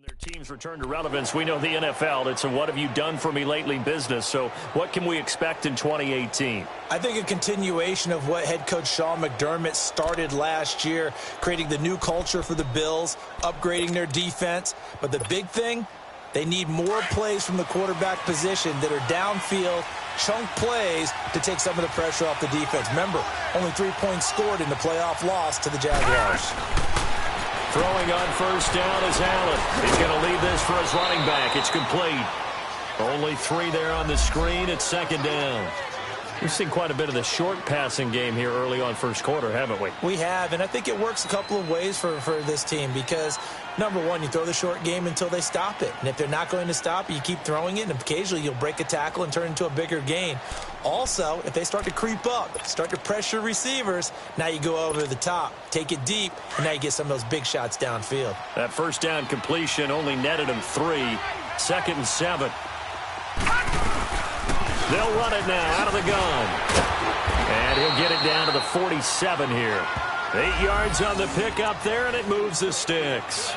Their teams return to relevance. We know the NFL, it's a what have you done for me lately business. So what can we expect in 2018? I think a continuation of what head coach Sean McDermott started last year, creating the new culture for the Bills, upgrading their defense. But the big thing, they need more plays from the quarterback position that are downfield, chunk plays to take some of the pressure off the defense. Remember, only 3 points scored in the playoff loss to the Jaguars. Throwing on first down is Allen. He's going to lead this for his running back. It's complete. Only 3 there on the screen. It's second down. We've seen quite a bit of the short passing game here early on first quarter, haven't we? We have, and I think it works a couple of ways for this team because, number one, you throw the short game until they stop it. And if they're not going to stop it, you keep throwing it, and occasionally you'll break a tackle and turn into a bigger gain. Also, if they start to creep up, start to pressure receivers, now you go over the top, take it deep, and now you get some of those big shots downfield. That first down completion only netted him 3. Second and 7. They'll run it now out of the gun. And he'll get it down to the 47 here. 8 yards on the pickup there, and it moves the sticks.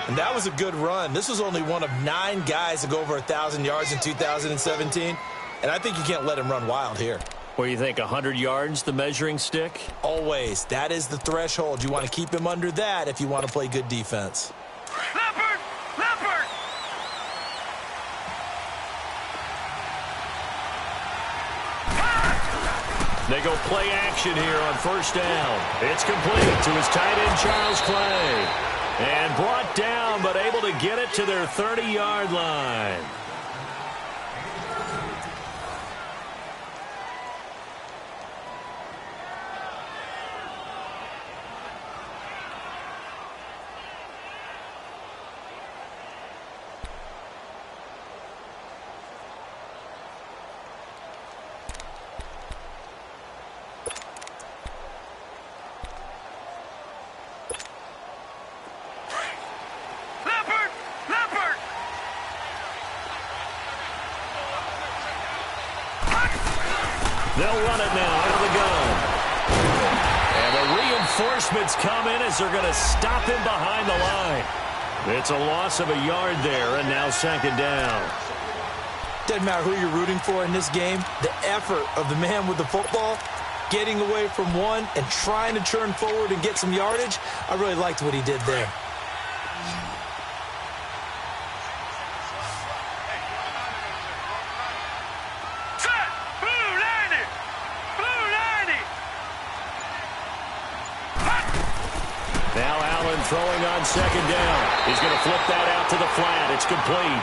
And that was a good run. This was only one of 9 guys to go over 1,000 yards in 2017. And I think you can't let him run wild here. What do you think, 100 yards, the measuring stick? Always. That is the threshold. You want to keep him under that if you want to play good defense. Leopard! Leopard! They go play action here on first down. It's complete to his tight end, Charles Clay. And brought down, but able to get it to their 30-yard line. They'll run it now out of the gun. And the reinforcements come in as they're going to stop him behind the line. It's a loss of a yard there, and now second down. Doesn't matter who you're rooting for in this game. The effort of the man with the football, getting away from one and trying to turn forward and get some yardage, I really liked what he did there. Throwing on second down. He's going to flip that out to the flat. It's complete.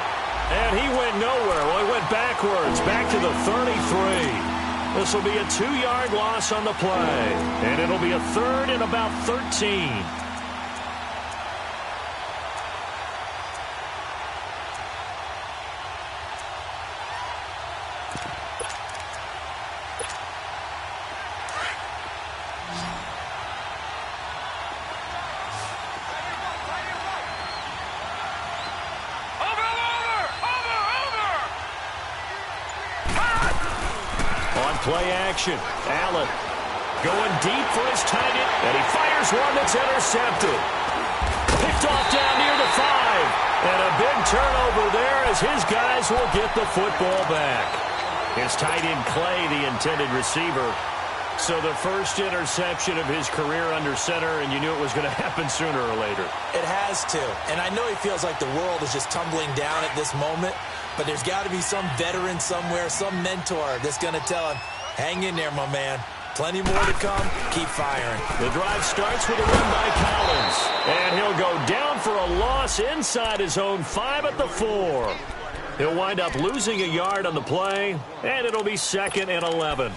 And he went nowhere. Well, he went backwards, back to the 33. This will be a 2-yard loss on the play. And it'll be a third and about 13. Play action. Allen going deep for his tight end, and he fires one that's intercepted. Picked off down near the 5. And a big turnover there as his guys will get the football back. His tight end Clay, the intended receiver. So the first interception of his career under center, and you knew it was going to happen sooner or later. It has to. And I know he feels like the world is just tumbling down at this moment, but there's got to be some veteran somewhere, some mentor that's going to tell him, hang in there, my man. Plenty more to come. Keep firing. The drive starts with a run by Collins. And he'll go down for a loss inside his own 5 at the 4. He'll wind up losing a yard on the play, and it'll be second and 11.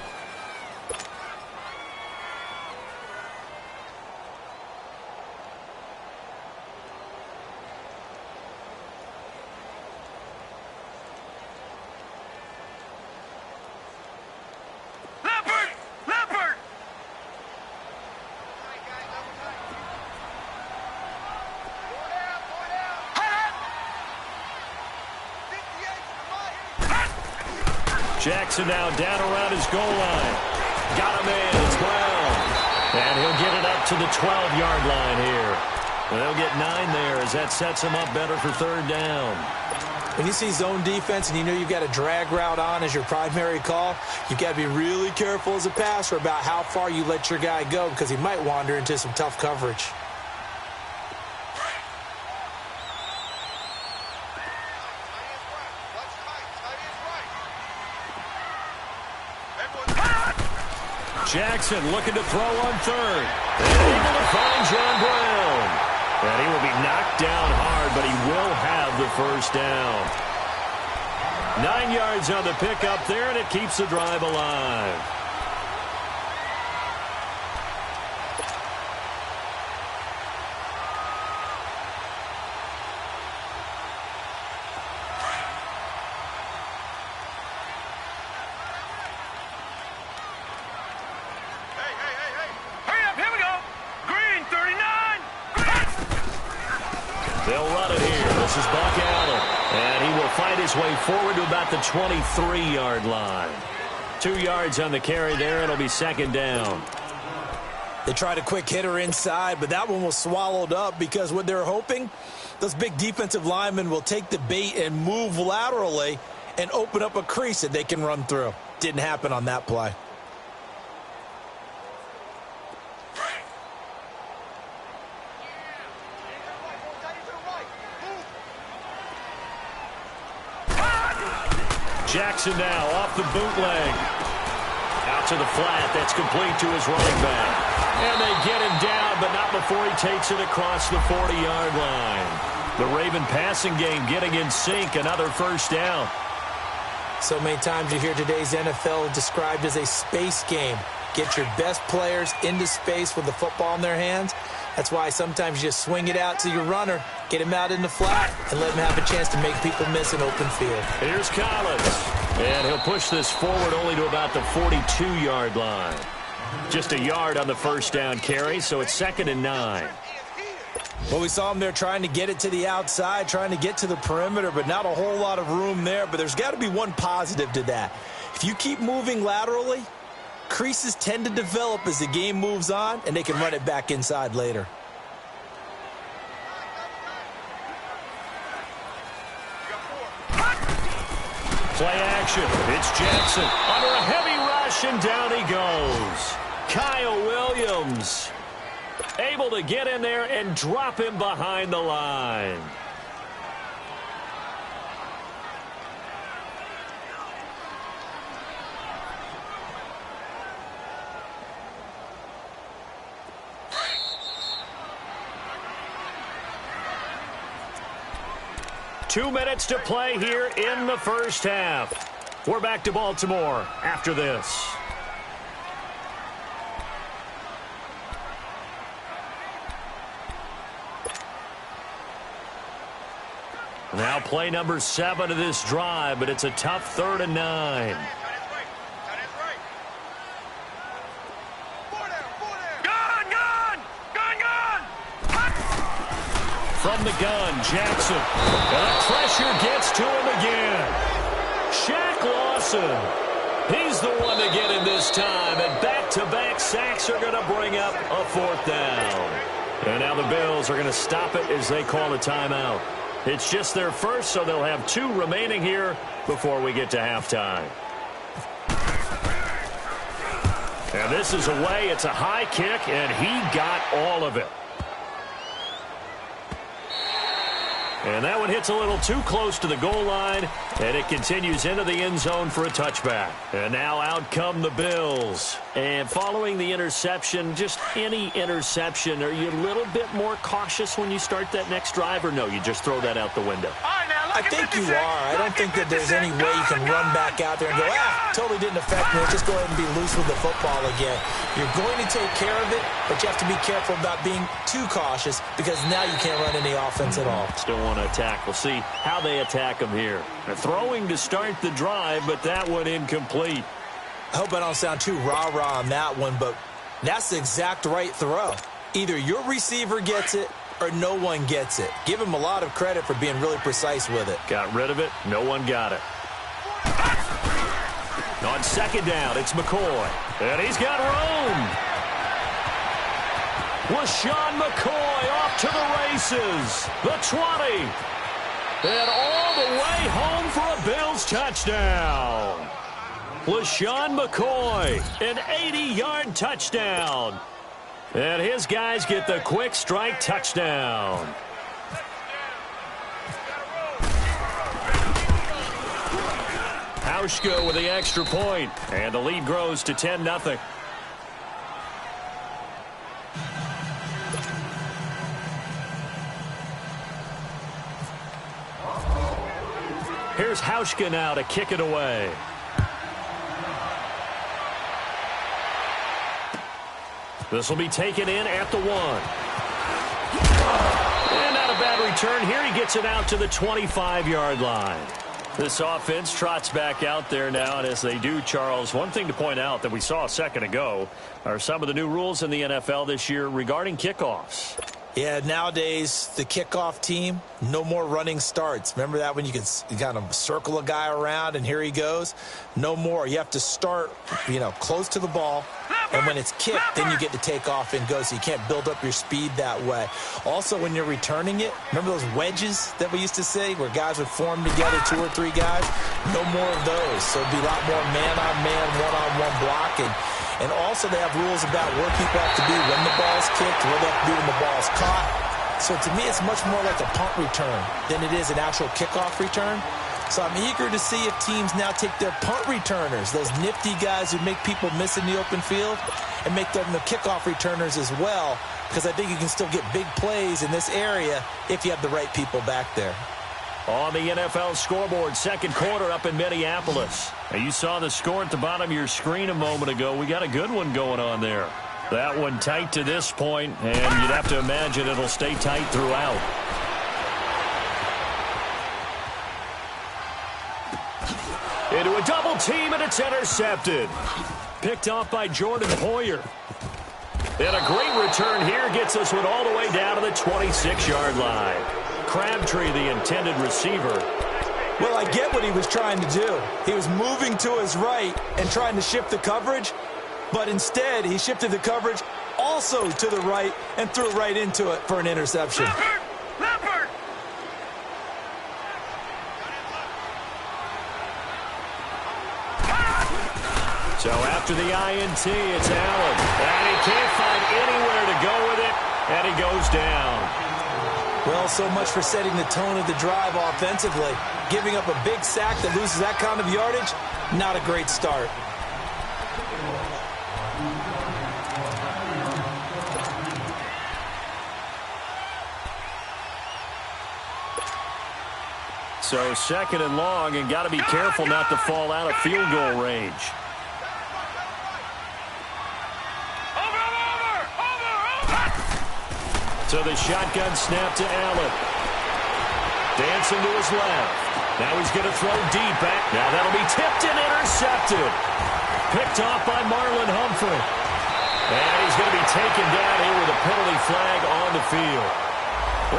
Jackson now down around his goal line. Got him in. It's Brown. And he'll get it up to the 12-yard line here. They'll get 9 there as that sets them up better for third down. When you see zone defense and you know you've got a drag route on as your primary call, you've got to be really careful as a passer about how far you let your guy go because he might wander into some tough coverage. Jackson looking to throw on third. And able to find John Brown. And he will be knocked down hard, but he will have the first down. 9 yards on the pickup there, and it keeps the drive alive. They'll run it here. This is Buck Allen. And he will fight his way forward to about the 23-yard line. 2 yards on the carry there. It'll be second down. They tried a quick hitter inside, but that one was swallowed up because what they're hoping, those big defensive linemen will take the bait and move laterally and open up a crease that they can run through. Didn't happen on that play. Jackson now off the bootleg. Out to the flat. That's complete to his running back. And they get him down, but not before he takes it across the 40-yard line. The Raven passing game getting in sync. Another first down. So many times you hear today's NFL described as a space game. Get your best players into space with the football in their hands. That's why sometimes you just swing it out to your runner, get him out in the flat, and let him have a chance to make people miss an open field. Here's Collins. And he'll push this forward only to about the 42-yard line. Just a yard on the first down carry, so it's 2nd and 9. Well, we saw him there trying to get it to the outside, trying to get to the perimeter, but not a whole lot of room there. But there's got to be one positive to that. If you keep moving laterally, creases tend to develop as the game moves on, and they can run it back inside later. Play action. It's Jackson under a heavy rush, and down he goes. Kyle Williams able to get in there and drop him behind the line. Two minutes to play here in the first half. We're back to Baltimore after this. Now play number 7 of this drive, but it's a tough 3rd and 9. From the gun, Jackson. And the pressure gets to him again. Shaq Lawson. He's the one to get him this time. And back-to-back sacks are going to bring up a 4th down. And now the Bills are going to stop it as they call a timeout. It's just their first, so they'll have 2 remaining here before we get to halftime. And this is away. It's a high kick, and he got all of it. And that one hits a little too close to the goal line, and it continues into the end zone for a touchback. And now out come the Bills. And following the interception, just any interception, are you a little bit more cautious when you start that next drive, or no, you just throw that out the window? I think you are. I don't think that there's any way you can run back out there and go, totally didn't affect me. Let's just go ahead and be loose with the football again. You're going to take care of it, but you have to be careful about being too cautious because now you can't run any offense at all. Still want to attack. We'll see how they attack them here. They're throwing to start the drive, but that one incomplete. I hope I don't sound too rah-rah on that one, but that's the exact right throw. Either your receiver gets it or no one gets it. Give him a lot of credit for being really precise with it. Got rid of it. No one got it. On 2nd down, it's McCoy. And he's got room. LaShawn McCoy off to the races. The 20. And all the way home for a Bills touchdown. LaShawn McCoy, an 80-yard touchdown. And his guys get the quick strike touchdown. Hauschka with the extra point, and the lead grows to 10-0. Here's Hauschka now to kick it away. This will be taken in at the 1. And not a bad return here. He gets it out to the 25-yard line. This offense trots back out there now, and as they do, Charles, one thing to point out that we saw a second ago are some of the new rules in the NFL this year regarding kickoffs. Yeah, nowadays, the kickoff team, no more running starts. Remember that when you kind of circle a guy around and here he goes? No more. You have to start, close to the ball. And when it's kicked, then you get to take off and go, so you can't build up your speed that way. Also, when you're returning it, remember those wedges that we used to say where guys would form together, 2 or 3 guys? No more of those. So it'd be a lot more man-on-man, one-on-one blocking. And also they have rules about where people have to be when the ball's kicked, where they have to be when the ball's caught. So to me, it's much more like a punt return than it is an actual kickoff return. So I'm eager to see if teams now take their punt returners, those nifty guys who make people miss in the open field, and make them the kickoff returners as well, because I think you can still get big plays in this area if you have the right people back there. On the NFL scoreboard, second quarter up in Minneapolis. And you saw the score at the bottom of your screen a moment ago. We got a good one going on there. That one tight to this point, and you'd have to imagine it'll stay tight throughout. Into a double team, and it's intercepted. Picked off by Jordan Poyer. And a great return here gets us one all the way down to the 26-yard line. Crabtree, the intended receiver. Well, I get what he was trying to do. He was moving to his right and trying to shift the coverage, but instead he shifted the coverage also to the right and threw right into it for an interception. Leopard! So after the INT, it's Allen. And he can't find anywhere to go with it, and he goes down. Well, so much for setting the tone of the drive offensively. Giving up a big sack that loses that kind of yardage, not a great start. So second and long, and got to be careful not to fall out of field goal range. So the shotgun snap to Allen. Dancing to his left. Now he's going to throw deep back. Now that'll be tipped and intercepted. Picked off by Marlon Humphrey. And he's going to be taken down here with a penalty flag on the field.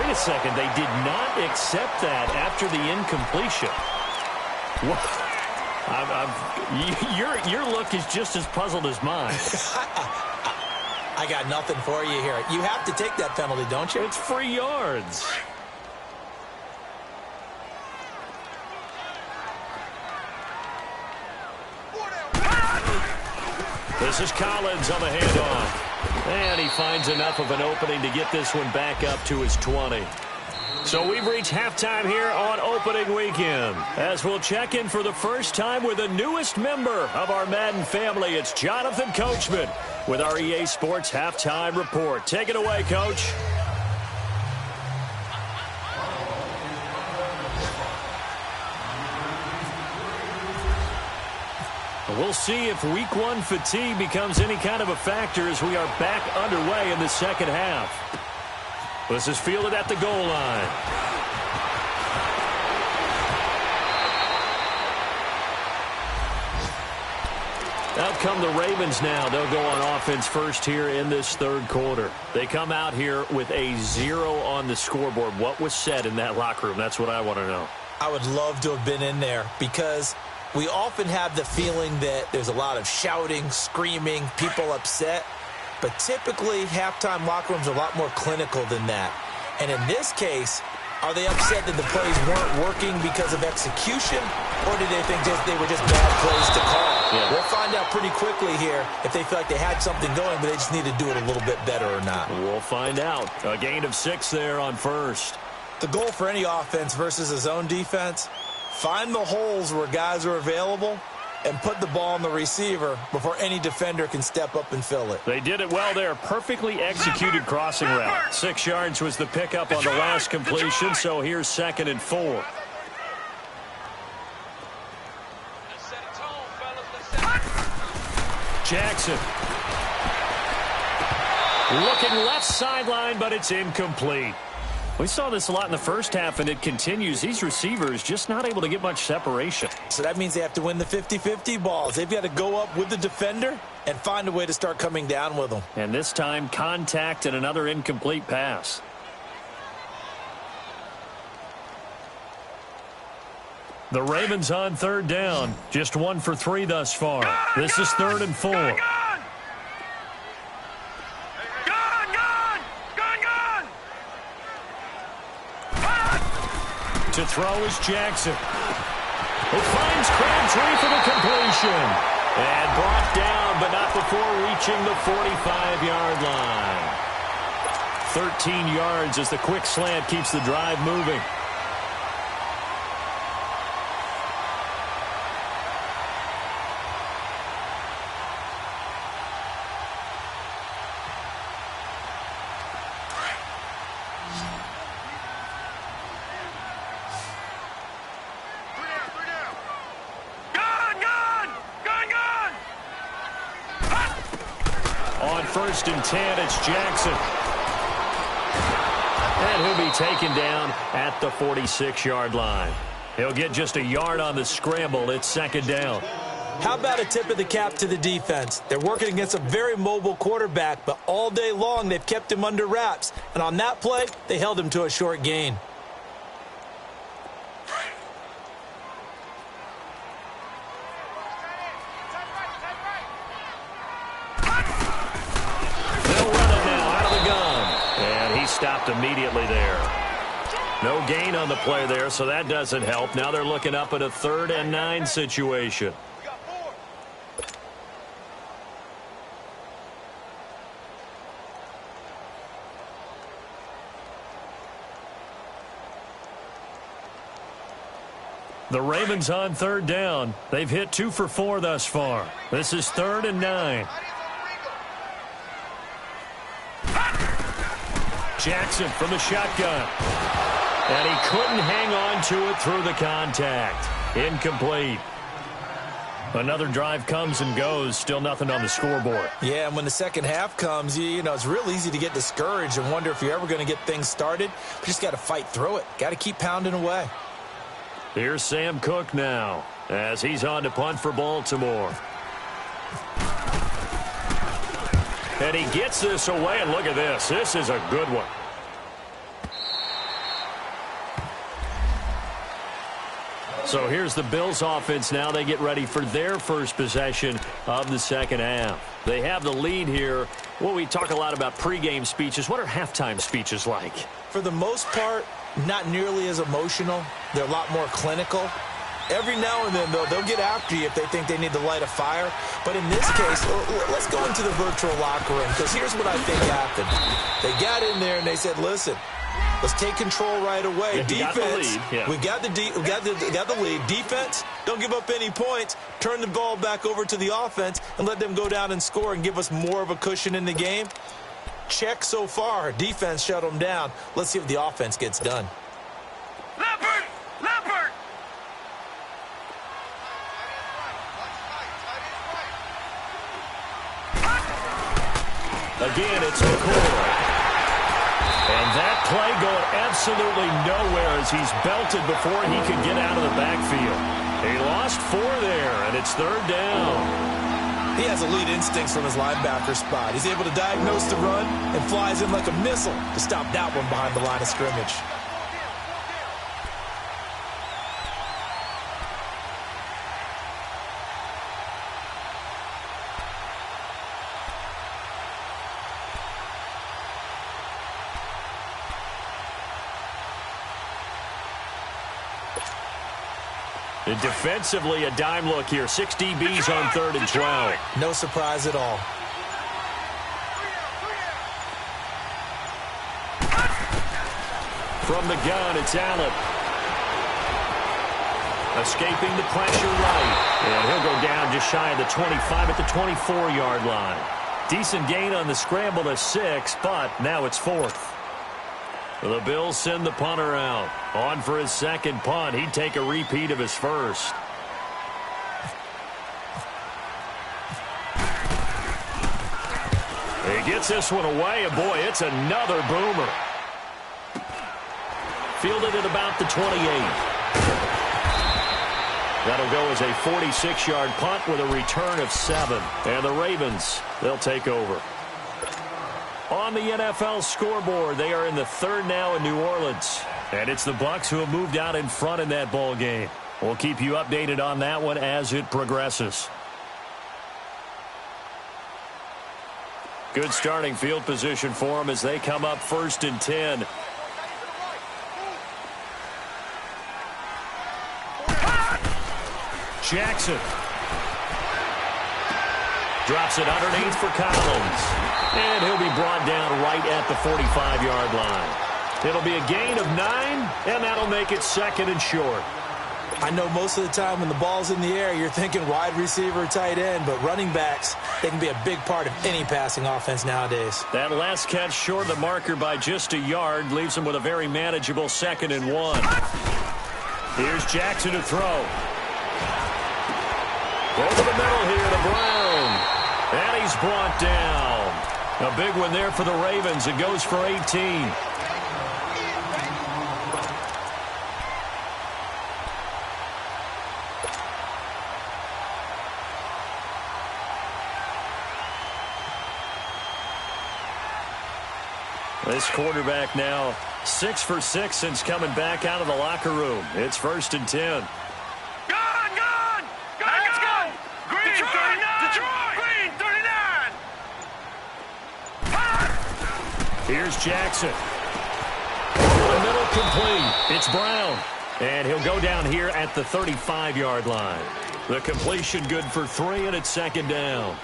Wait a second. They did not accept that after the incompletion. What? Your look is just as puzzled as mine. I got nothing for you here. You have to take that penalty, don't you? It's free yards. This is Collins on the handoff. And he finds enough of an opening to get this one back up to his 20. So we've reached halftime here on opening weekend. As we'll check in for the first time with the newest member of our Madden family, it's Jonathan Coachman with our EA Sports Halftime Report. Take it away, Coach. We'll see if week one fatigue becomes any kind of a factor as we are back underway in the second half. This is fielded at the goal line. Out come the Ravens now. They'll go on offense first here in this third quarter. They come out here with a 0 on the scoreboard. What was said in that locker room? That's what I want to know. I would love to have been in there because we often have the feeling that there's a lot of shouting, screaming, people upset. but typically halftime locker rooms are a lot more clinical than that. And in this case, are they upset that the plays weren't working because of execution, or did they think they were just bad plays to call? Yeah. We'll find out pretty quickly here if they feel like they had something going, but they just need to do it a little bit better or not. We'll find out. A gain of 6 there on first. The goal for any offense versus a zone defense, find the holes where guys are available and put the ball on the receiver before any defender can step up and fill it. They did it well there. Perfectly executed crossing route. 6 yards was the pickup on the last completion, so here's 2nd and 4. Jackson. Looking left sideline, but it's incomplete. We saw this a lot in the first half, and it continues. These receivers just not able to get much separation. So that means they have to win the 50-50 balls. They've got to go up with the defender and find a way to start coming down with them. And this time, contact and another incomplete pass. The Ravens on 3rd down. Just 1 for 3 thus far. This is 3rd and 4. To throw is Jackson. It finds Crabtree for the completion. And brought down, but not before reaching the 45-yard line. 13 yards as the quick slant keeps the drive moving. On 1st and 10, it's Jackson. And he'll be taken down at the 46-yard line. He'll get just a yard on the scramble. It's 2nd down. How about a tip of the cap to the defense? They're working against a very mobile quarterback, but all day long they've kept him under wraps. And on that play, they held him to a short gain. Stopped immediately there. No gain on the play there, so that doesn't help. Now they're looking up at a 3rd and 9 situation. The Ravens on 3rd down. They've hit 2 for 4 thus far. This is 3rd and 9. Jackson from the shotgun. And he couldn't hang on to it through the contact. Incomplete. Another drive comes and goes. Still nothing on the scoreboard. Yeah, and when the second half comes, you know, it's real easy to get discouraged and wonder if you're ever going to get things started. But you just got to fight through it. Got to keep pounding away. Here's Sam Cook now as he's on to punt for Baltimore. And he gets this away, and look at this. This is a good one. So here's the Bills offense now. They get ready for their first possession of the second half. They have the lead here. Well, we talk a lot about pregame speeches. What are halftime speeches like? For the most part, not nearly as emotional. They're a lot more clinical. Every now and then, though, they'll get after you if they think they need to light a fire. But in this case, let's go into the virtual locker room, because here's what I think happened. They got in there and they said, listen, let's take control right away. Yeah, defense, we got the lead. we got the lead. Defense, don't give up any points. Turn the ball back over to the offense and let them go down and score and give us more of a cushion in the game. Check so far. Defense shut them down. Let's see if the offense gets done. Leopard! Leopard! Again, it's McCoy. And that play going absolutely nowhere as he's belted before he could get out of the backfield. He lost 4 there, and it's 3rd down. He has elite instincts from his linebacker spot. He's able to diagnose the run and flies in like a missile to stop that one behind the line of scrimmage. And defensively, a dime look here. 6 DBs on 3rd and 12. No surprise at all. From the gun, it's Allen. Escaping the pressure right. And he'll go down just shy of the 25 at the 24-yard line. Decent gain on the scramble to 6, but now it's 4th. The Bills send the punter out. On for his second punt. He'd take a repeat of his first. He gets this one away, and boy, it's another boomer. Fielded at about the 28. That'll go as a 46-yard punt with a return of 7. And the Ravens, they'll take over. On the NFL scoreboard, they are in the 3rd now in New Orleans. And it's the Bucs who have moved out in front in that ball game. We'll keep you updated on that one as it progresses. Good starting field position for them as they come up 1st and 10. Jackson drops it underneath for Collins. And he'll be brought down right at the 45-yard line. It'll be a gain of 9, and that'll make it 2nd and short. I know most of the time when the ball's in the air, you're thinking wide receiver, tight end, but running backs, they can be a big part of any passing offense nowadays. That last catch short of the marker by just a yard leaves him with a very manageable 2nd and 1. Here's Jackson to throw. Over the middle here to Brown. And he's brought down. A big one there for the Ravens. It goes for 18. This quarterback now 6 for 6 since coming back out of the locker room. It's 1st and 10. Here's Jackson. Over the middle, complete. It's Brown. And he'll go down here at the 35-yard line. The completion good for 3, and it's 2nd down.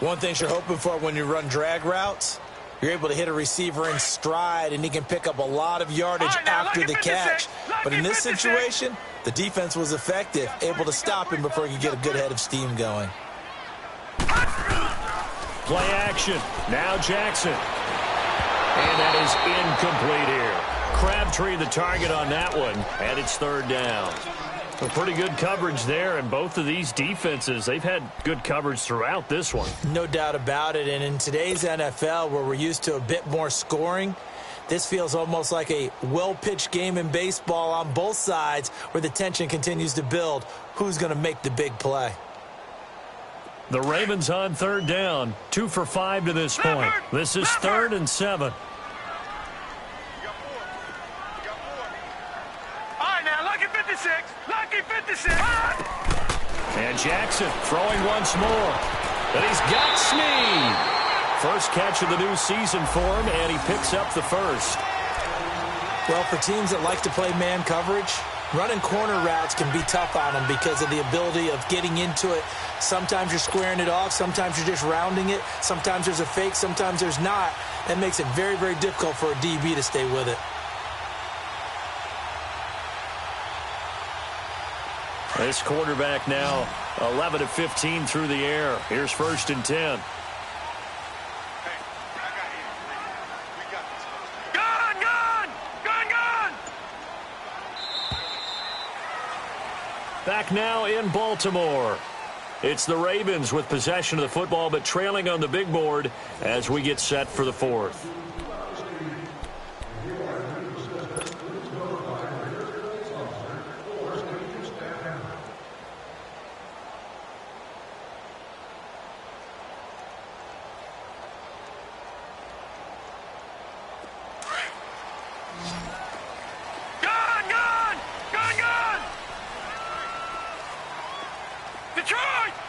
One thing you're hoping for when you run drag routes, you're able to hit a receiver in stride, and he can pick up a lot of yardage after the catch. But in this situation, the defense was effective, able to stop him before he could get a good head of steam going. Play action. Now Jackson. And that is incomplete here. Crabtree the target on that one, and it's 3rd down. A pretty good coverage there, and both of these defenses, they've had good coverage throughout this one. No doubt about it, and in today's NFL, where we're used to a bit more scoring, this feels almost like a well-pitched game in baseball on both sides where the tension continues to build. Who's going to make the big play? The Ravens on 3rd down, 2 for 5 to this point. This is 3rd and 7. All right, now, lucky 56. Lucky 56. And Jackson throwing once more. And he's got Snead. First catch of the new season for him, and he picks up the first. Well, for teams that like to play man coverage, running corner routes can be tough on them because of the ability of getting into it. Sometimes you're squaring it off. Sometimes you're just rounding it. Sometimes there's a fake. Sometimes there's not. That makes it very, very difficult for a DB to stay with it. This quarterback now 11 of 15 through the air. Here's 1st and 10. Back now in Baltimore. It's the Ravens with possession of the football, but trailing on the big board as we get set for the 4th.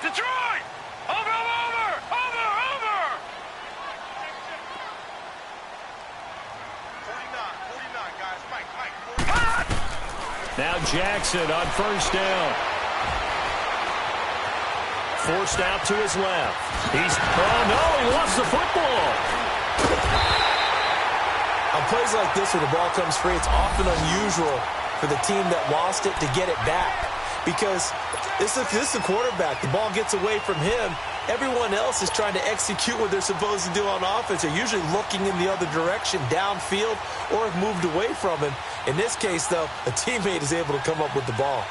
Detroit! Over! Now Jackson on 1st down. forced out to his left. Oh, no, he lost the football. On plays like this where the ball comes free, it's often unusual for the team that lost it to get it back. Because this is a quarterback. The ball gets away from him. Everyone else is trying to execute what they're supposed to do on offense. They're usually looking in the other direction, downfield, or have moved away from him. In this case, though, a teammate is able to come up with the ball.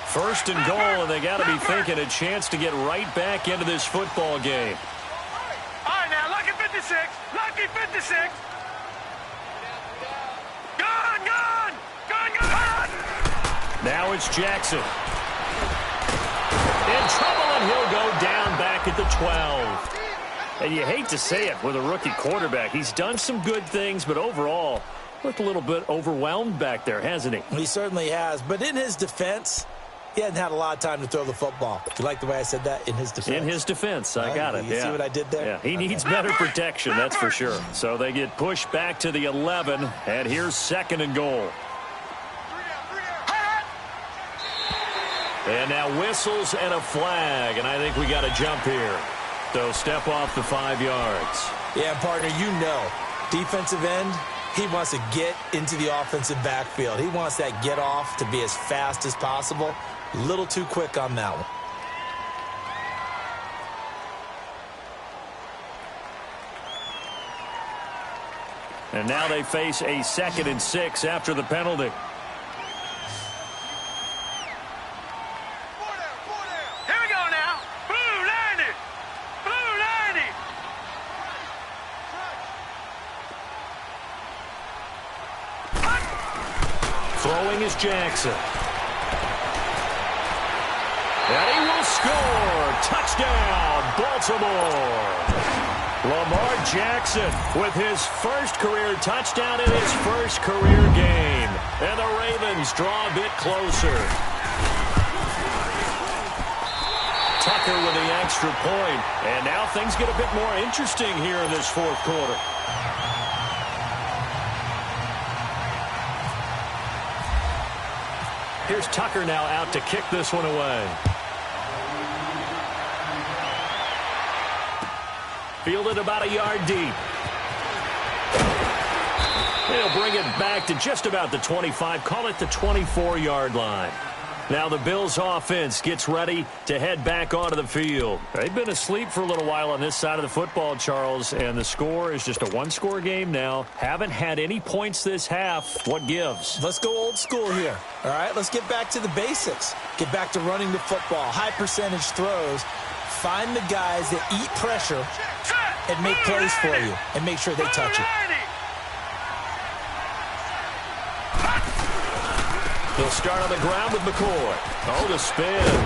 First and goal, and they got to be thinking a chance to get right back into this football game. All right, now, lucky 56. Lucky 56. Gone, gone. Gone, gone. Now it's Jackson. In trouble, and he'll go down back at the 12. And you hate to say it with a rookie quarterback. He's done some good things, but overall, looked a little bit overwhelmed back there, hasn't he? He certainly has. But in his defense, he hadn't had a lot of time to throw the football. You like the way I said that? In his defense. In his defense. I got it. You see what I did there? Yeah, he needs better protection, that's for sure. So they get pushed back to the 11, and here's second and goal. And now whistles and a flag, and I think we got a jump here. So step off the 5 yards. Yeah, partner, you know, defensive end, he wants to get into the offensive backfield. He wants that get off to be as fast as possible. A little too quick on that one. And now they face a 2nd and 6 after the penalty. Here we go now. Blue 90. Blue 90. Throwing is Jackson. And he will score. Touchdown, Baltimore. Lamar Jackson with his first career touchdown in his first career game. And the Ravens draw a bit closer. Tucker with the extra point. And now things get a bit more interesting here in this fourth quarter. Here's Tucker now out to kick this one away. Fielded about a yard deep. They'll bring it back to just about the 25. Call it the 24-yard line. Now the Bills offense gets ready to head back onto the field. They've been asleep for a little while on this side of the football, Charles, and the score is just a one-score game now. Haven't had any points this half. What gives? Let's go old school here. All right, let's get back to the basics. Get back to running the football, high percentage throws. Find the guys that eat pressure and make plays for you and make sure they touch it. He'll start on the ground with McCoy. Oh, the spin.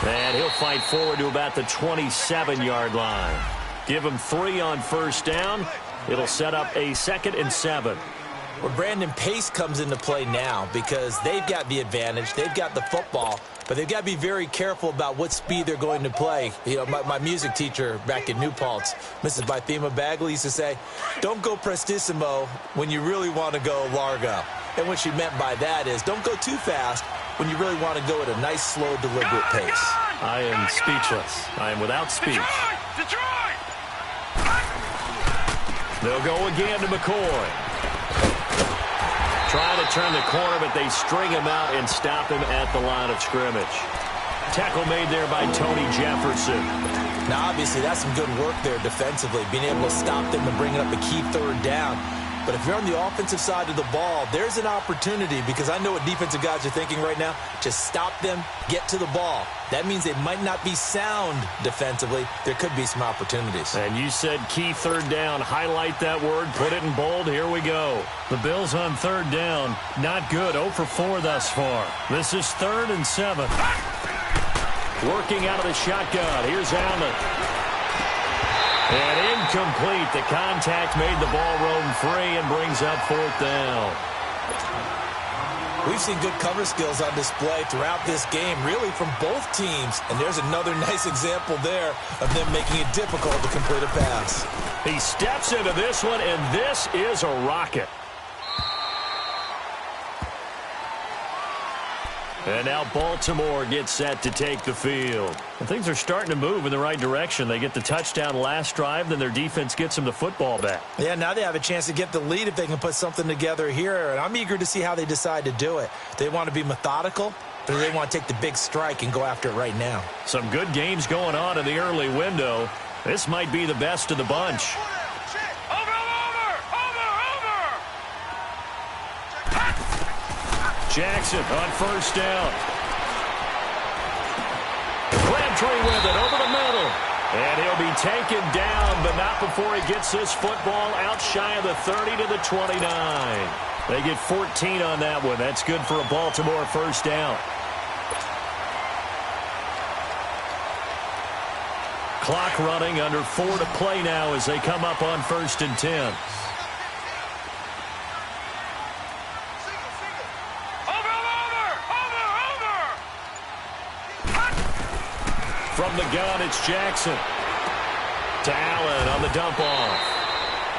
And he'll fight forward to about the 27-yard line. Give him 3 on first down. It'll set up a 2nd and 7. Well, Brandon, pace comes into play now because they've got the advantage. They've got the football, but they've got to be very careful about what speed they're going to play. You know, my music teacher back in New Paltz, Mrs. Bythema Bagley, used to say, don't go prestissimo when you really want to go largo. And what she meant by that is don't go too fast when you really want to go at a nice, slow, deliberate pace. I am speechless. I am without speech. Detroit! They'll go again to McCoy. Trying to turn the corner, but they string him out and stop him at the line of scrimmage. Tackle made there by Tony Jefferson. Now, obviously, that's some good work there defensively, being able to stop them and bring up a key third down. But if you're on the offensive side of the ball, there's an opportunity because I know what defensive guys are thinking right now. Just stop them, get to the ball. That means they might not be sound defensively. There could be some opportunities. And you said key third down. Highlight that word. Put it in bold. Here we go. The Bills on third down. Not good. 0 for 4 thus far. This is 3rd and 7. Working out of the shotgun. Here's Allen. And incomplete. The contact made the ball roam free and brings up 4th down. We've seen good cover skills on display throughout this game, really from both teams. And there's another nice example there of them making it difficult to complete a pass. He steps into this one, and this is a rocket. And now Baltimore gets set to take the field. And things are starting to move in the right direction. They get the touchdown last drive, then their defense gets them the football back. Yeah, now they have a chance to get the lead if they can put something together here. And I'm eager to see how they decide to do it. They want to be methodical, or they want to take the big strike and go after it right now. Some good games going on in the early window. This might be the best of the bunch. Jackson on first down. Crabtree with it over the middle. And he'll be taken down, but not before he gets this football out shy of the 30 to the 29. They get 14 on that one. That's good for a Baltimore first down. Clock running, under 4 to play now as they come up on 1st and 10. From the gun, it's Jackson. To Allen on the dump off.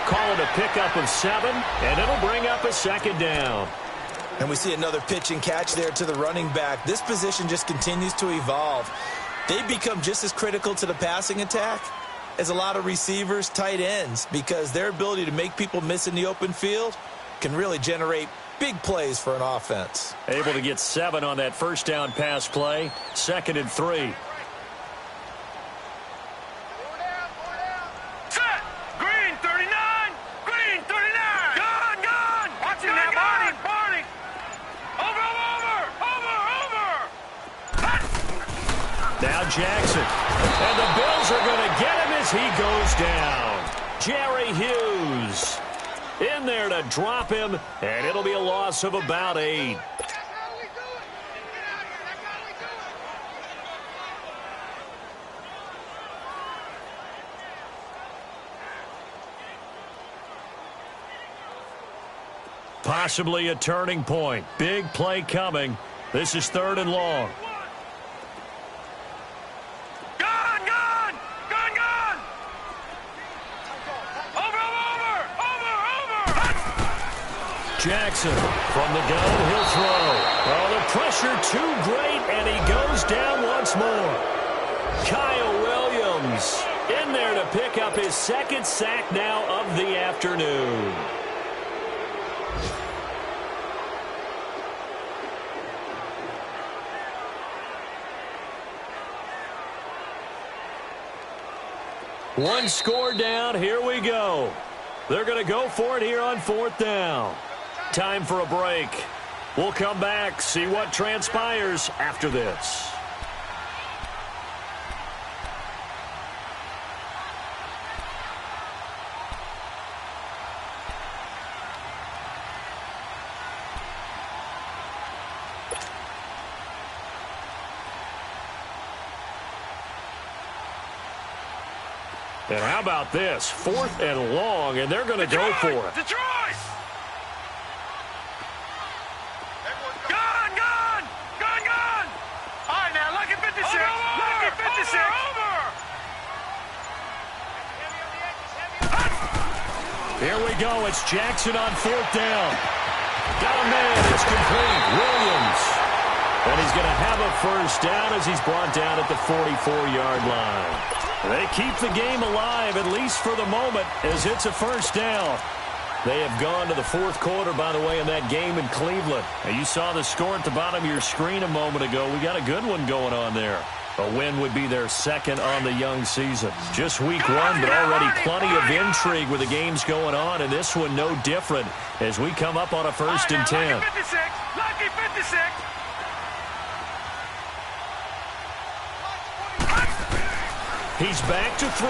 Call it a pickup of 7, and it'll bring up a 2nd down. And we see another pitch and catch there to the running back. This position just continues to evolve. They become just as critical to the passing attack as a lot of receivers, tight ends, because their ability to make people miss in the open field can really generate big plays for an offense. Able to get 7 on that first down pass play. 2nd and 3. Now Jackson. And the Bills are going to get him as he goes down. Jerry Hughes in there to drop him, and it'll be a loss of about 8. Possibly a turning point. Big play coming. This is 3rd and long. Jackson from the gun, he'll throw. Oh, the pressure too great, and he goes down once more. Kyle Williams in there to pick up his 2nd sack now of the afternoon. One score down, here we go. They're going to go for it here on 4th down. Time for a break. We'll come back, see what transpires after this. And how about this? 4th and long, and they're going to go for it. Detroit! Here we go. It's Jackson on 4th down. Got a man. It's complete. Williams. And he's going to have a first down as he's brought down at the 44-yard line. They keep the game alive, at least for the moment, as it's a first down. They have gone to the 4th quarter, by the way, in that game in Cleveland. And you saw the score at the bottom of your screen a moment ago. We got a good one going on there. A win would be their 2nd on the young season. Just week 1, but already plenty of intrigue with the games going on, and this one no different as we come up on a 1st and 10. Lucky 56. Lucky 56. He's back to throw.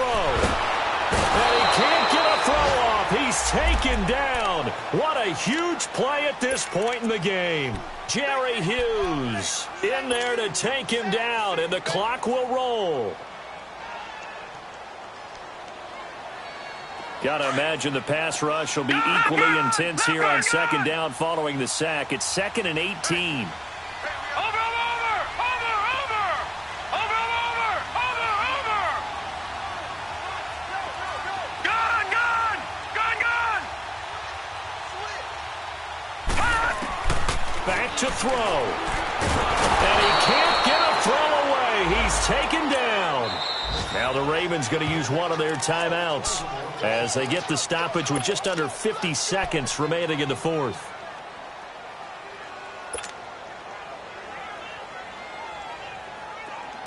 And he can't get a throw off. He's taken down. What a huge play at this point in the game. Jerry Hughes in there to take him down, and the clock will roll. Got to imagine the pass rush will be equally intense here on 2nd down following the sack. It's 2nd and 18. Back to throw. And he can't get a throw away. He's taken down. Now the Ravens going to use one of their timeouts as they get the stoppage with just under 50 seconds remaining in the fourth.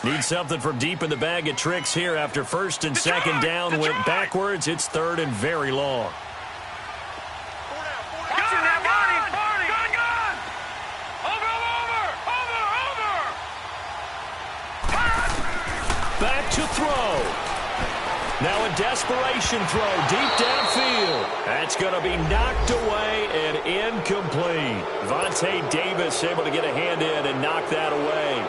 Need something from deep in the bag of tricks here after first and second down went backwards. It's third and very long. Back to throw. Now a desperation throw deep downfield. That's going to be knocked away and incomplete. Vontae Davis able to get a hand in and knock that away.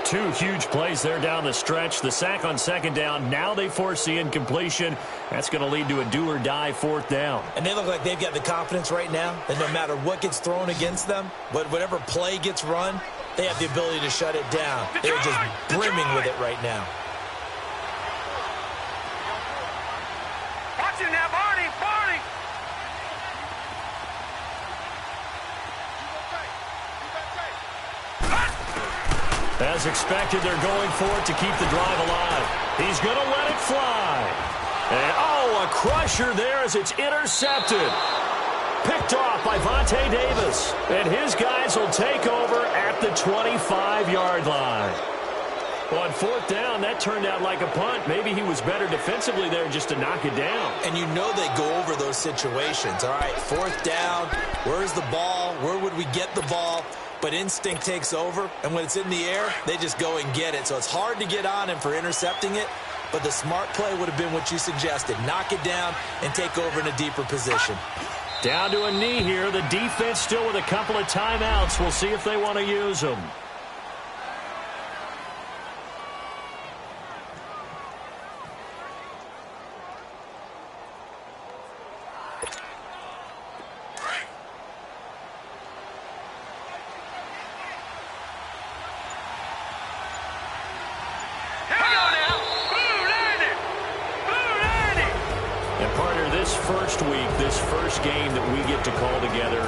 Two huge plays there down the stretch. The sack on second down. Now they force the incompletion. That's going to lead to a do-or-die fourth down. And they look like they've got the confidence right now that no matter what gets thrown against them, but whatever play gets run, they have the ability to shut it down. They're just brimming with it right now. Watch it now, Barney, Barney. As expected, they're going for it to keep the drive alive. He's going to let it fly. And, a crusher there as it's intercepted. Picked off by Vontae Davis. And his guys will take over at the 25-yard line. On fourth down, that turned out like a punt. Maybe he was better defensively there just to knock it down. And you know they go over those situations. All right, fourth down, where's the ball? Where would we get the ball? But instinct takes over, and when it's in the air, they just go and get it. So it's hard to get on him for intercepting it, but the smart play would have been what you suggested. Knock it down and take over in a deeper position. Down to a knee here. The defense still with a couple of timeouts. We'll see if they want to use them. This first game that we get to call together,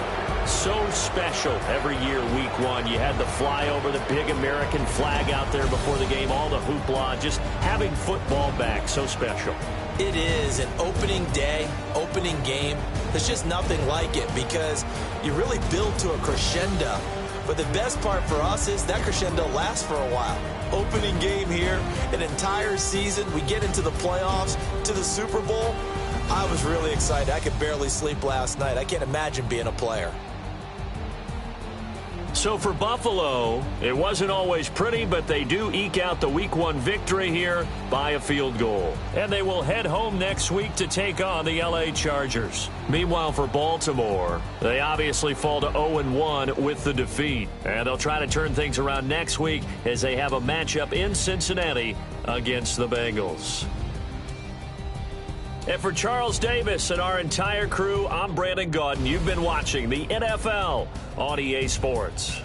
so special every year, week one. You had the flyover, the big American flag out there before the game, all the hoopla, just having football back, so special. It is an opening day, opening game. There's just nothing like it because you really build to a crescendo. But the best part for us is that crescendo lasts for a while. Opening game here, an entire season. We get into the playoffs, to the Super Bowl. I was really excited. I could barely sleep last night. I can't imagine being a player. So for Buffalo, it wasn't always pretty, but they do eke out the week one victory here by a field goal. And they will head home next week to take on the LA Chargers. Meanwhile, for Baltimore, they obviously fall to 0-1 with the defeat. And they'll try to turn things around next week as they have a matchup in Cincinnati against the Bengals. And for Charles Davis and our entire crew, I'm Brandon Gaudin. You've been watching the NFL on EA Sports.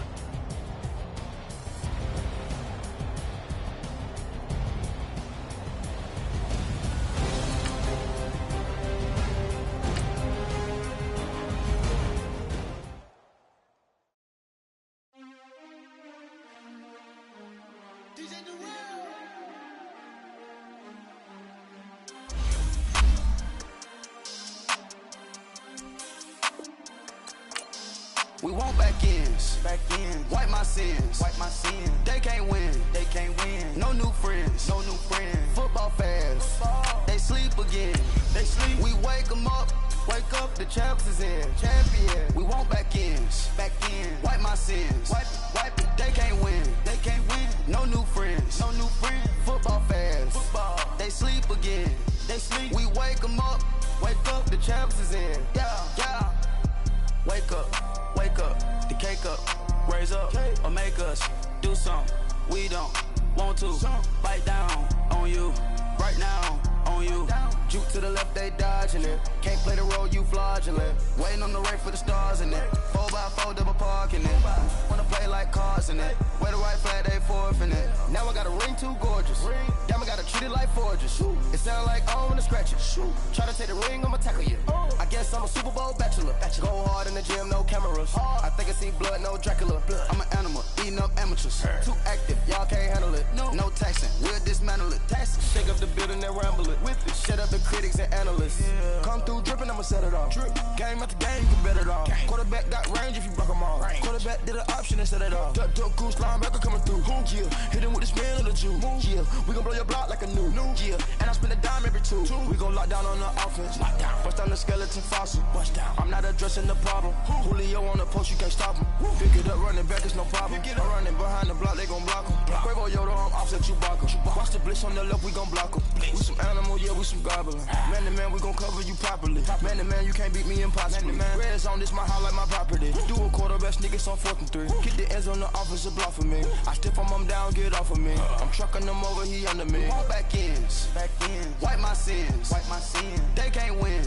We want back ends, wipe my sins, They can't win, No new friends, Football fans, they sleep again, We wake them up, the champs is in, champion. We want back ends, wipe my sins, wipe it. They can't win, No new friends, Football fans, they sleep again, We wake them up, the champs is in, yeah. Wake up, the cake up, raise up, or make us do something we don't want to. Bite down on you, right now on you. Juke to the left, they dodging it. Can't play the role, you fraudulent. Waiting on the right for the stars in it. 4x4 double parking it. Wanna play like cars in it. Wear the right flag, they forfeiting it. Now I got a ring too gorgeous. Damn, I gotta treat it like forges. It sound like I don't wanna scratch it. Try to take the ring, I'ma tackle you. I guess Plus, I'm a Super Bowl bachelor. Go hard in the gym, no cameras. I think I see blood, no Dracula. I'm an animal, eating up amateurs. Too active, y'all can't handle it. No taxing, we'll dismantle it. Shake up the building and ramble it. Whip it, shut up the critics and analysts. Come through dripping, I'ma set it off. Game after game, you bet it off. Quarterback got range if you block them all. Quarterback did an option and set it off. Duck, goose, linebacker coming through. Yeah, hit him with the spin of the Jew. Yeah, we gon' blow your block like a new. Yeah, and I spend a dime every two. We gon' lock down on the offense. Bust down the skeleton fossil. I'm not addressing the problem. Julio on the post, you can't stop him. Pick it up, running back, it's no problem. I'm running behind the block, they gon' block him. Quavo Yoda, I'm offset Chewbacca. Watch the blitz on the left, we gon' block him. We some animal, yeah, we some goblin. Man to man, we gon' cover you properly. Man to man, you can't beat me impossibly. Red zone, this my house like my property. Do a quarterback, niggas on 4th and 3. Get the ends on the offensive block for me. I stiff him down, get off of me. I'm trucking them over, he under me. Back ends, wipe my sins. They can't win,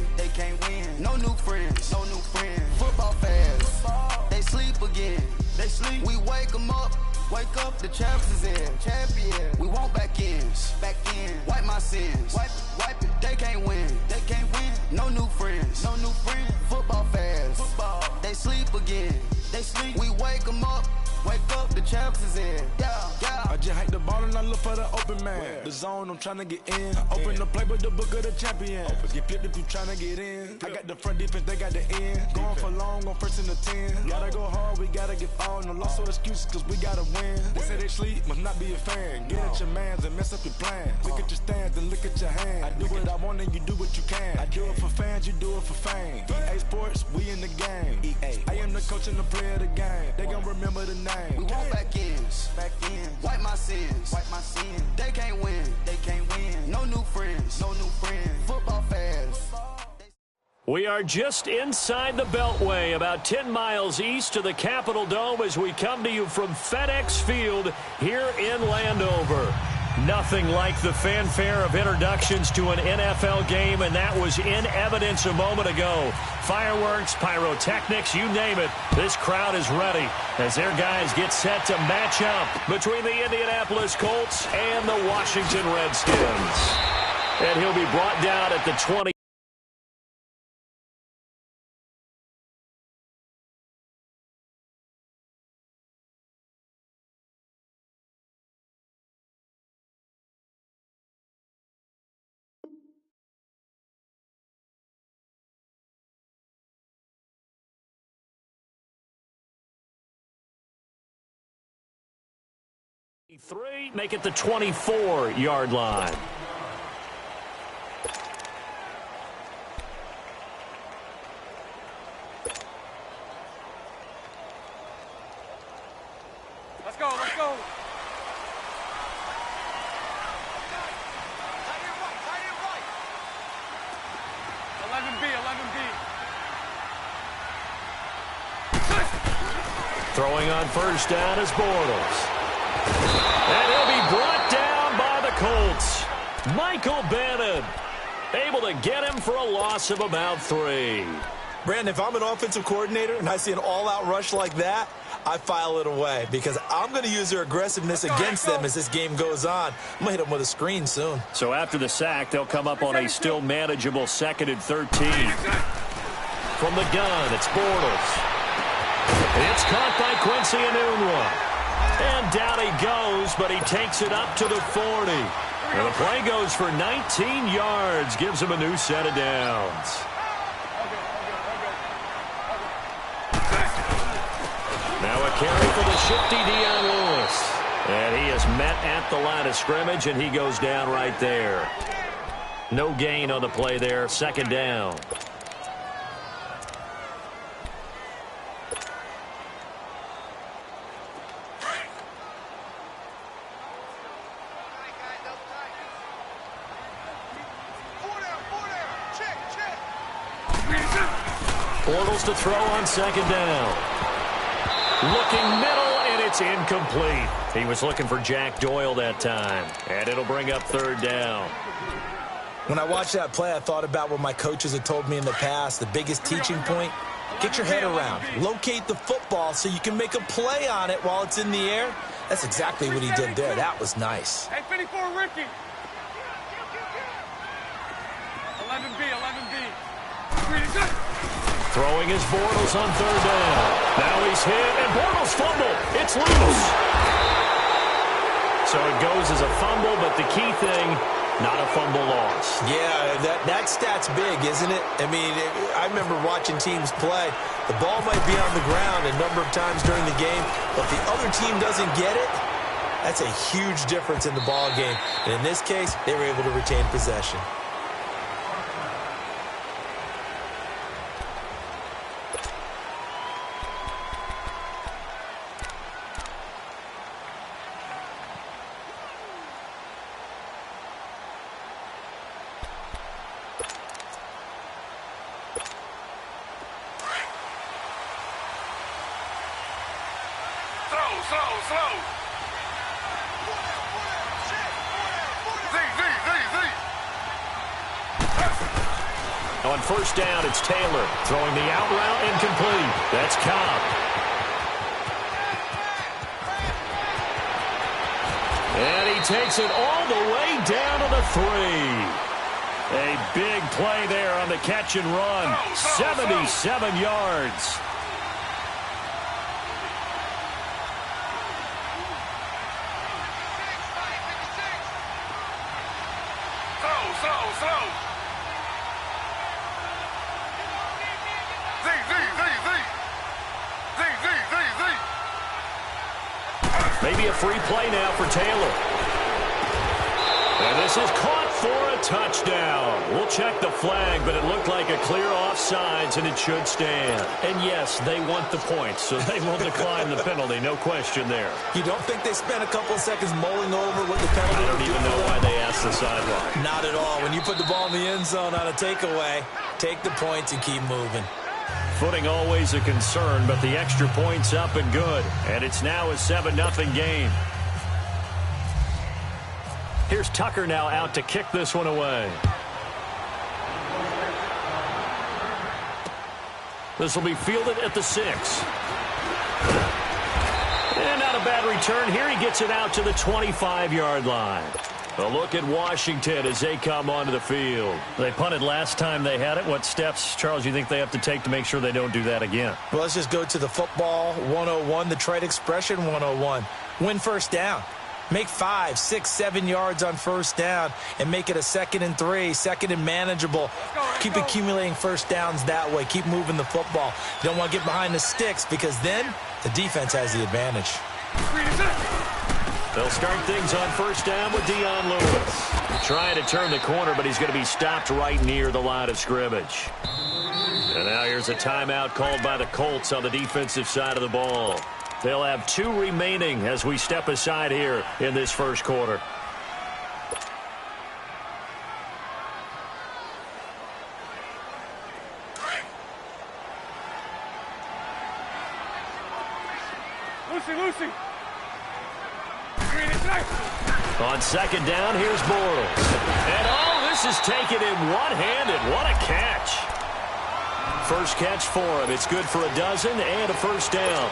No new friends, Football fast, they sleep again. We wake them up. Wake up, the champs is in. Champion. We want back ends. Wipe my sins. Wipe it. They can't win. No new friends. Football fast. They sleep again. We wake them up. Wake up, the champs is in. Yeah. I just hike the ball and I look for the open man. The zone, I'm trying to get in. Open the playbook, the book of the champion. Get flipped if you trying to get in. I got the front defense, they got the end. Going for long, on 1st and the 10. Gotta go hard, we gotta get all. No loss or excuses, cause we gotta win. They say they sleep, must not be a fan. Get at your mans and mess up your plans. Look at your stands and look at your hands. I do what I want and you do what you can. I do it for fans, you do it for fame. EA Sports, we in the game. I am the coach and the player of the game. They gon' remember the name. We want back ends. Wipe my sins. They can't win. No new friends. Football fast. We are just inside the Beltway, about 10 miles east of the Capitol Dome as we come to you from FedEx Field here in Landover. Nothing like the fanfare of introductions to an NFL game, and that was in evidence a moment ago. Fireworks, pyrotechnics, you name it. This crowd is ready as their guys get set to match up between the Indianapolis Colts and the Washington Redskins. And he'll be brought down at the 20. Make it the 24-yard line. Let's go. 11B. Throwing on first down is Bortles. And he'll be brought down by the Colts. Michael Bannon able to get him for a loss of about 3. Brandon, if I'm an offensive coordinator and I see an all-out rush like that, I file it away because I'm going to use their aggressiveness against them as this game goes on. I'm going to hit them with a screen soon. So after the sack, they'll come up on a still manageable 2nd and 13. From the gun, it's Bortles. It's caught by Quincy Enunwa. And down he goes, but he takes it up to the 40. And the play goes for 19 yards, gives him a new set of downs. Now a carry for the shifty Dion Lewis. And he is met at the line of scrimmage, and he goes down right there. No gain on the play there, 2nd down. Bortles to throw on 2nd down. Looking middle, and it's incomplete. He was looking for Jack Doyle that time, and it'll bring up 3rd down. When I watched that play, I thought about what my coaches had told me in the past. The biggest teaching point, get your head around. Locate the football so you can make a play on it while it's in the air. That's exactly what he did there. That was nice. Hey, 54, Ricky. 11B. Throwing his Bortles on third down. Now he's hit, and Bortles fumble. It's loose. So it goes as a fumble, but the key thing, not a fumble loss. Yeah, that stat's big, isn't it? I mean, I remember watching teams play. The ball might be on the ground a number of times during the game, but if the other team doesn't get it, that's a huge difference in the ball game. And in this case, they were able to retain possession. Slow. On first down, it's Taylor throwing the out route incomplete. That's Cobb. And he takes it all the way down to the 3. A big play there on the catch and run. 77 yards. Slow. Maybe a free play now for Taylor. And this is caught for a touchdown. We'll check the flag, but it looked like a clear offsides, and it should stand. And yes, they want the points, so they will decline the penalty. No question there. You don't think they spent a couple of seconds mulling over what the penalty I don't even know why they asked the sideline. Not at all. When you put the ball in the end zone on a takeaway, take the points and keep moving. Footing always a concern, but the extra point's up and good. And it's now a 7-0 game. Here's Tucker now out to kick this one away. This will be fielded at the 6. And not a bad return here. He gets it out to the 25-yard line. A look at Washington as they come onto the field. They punted last time they had it. What steps, Charles, you think they have to take to make sure they don't do that again? Well, let's just go to the football 101, the trade expression 101. Win first down. Make 5, 6, 7 yards on first down and make it a 2nd and 3, 2nd and manageable. Keep accumulating first downs that way. Keep moving the football. You don't want to get behind the sticks because then the defense has the advantage. They'll start things on first down with Dion Lewis. Trying to turn the corner, but he's going to be stopped right near the line of scrimmage. And now here's a timeout called by the Colts on the defensive side of the ball. They'll have 2 remaining as we step aside here in this first quarter. Lucy. On second down, here's Bortles. And this is taken in one-handed. What a catch. First catch for him. It's good for a dozen and a first down.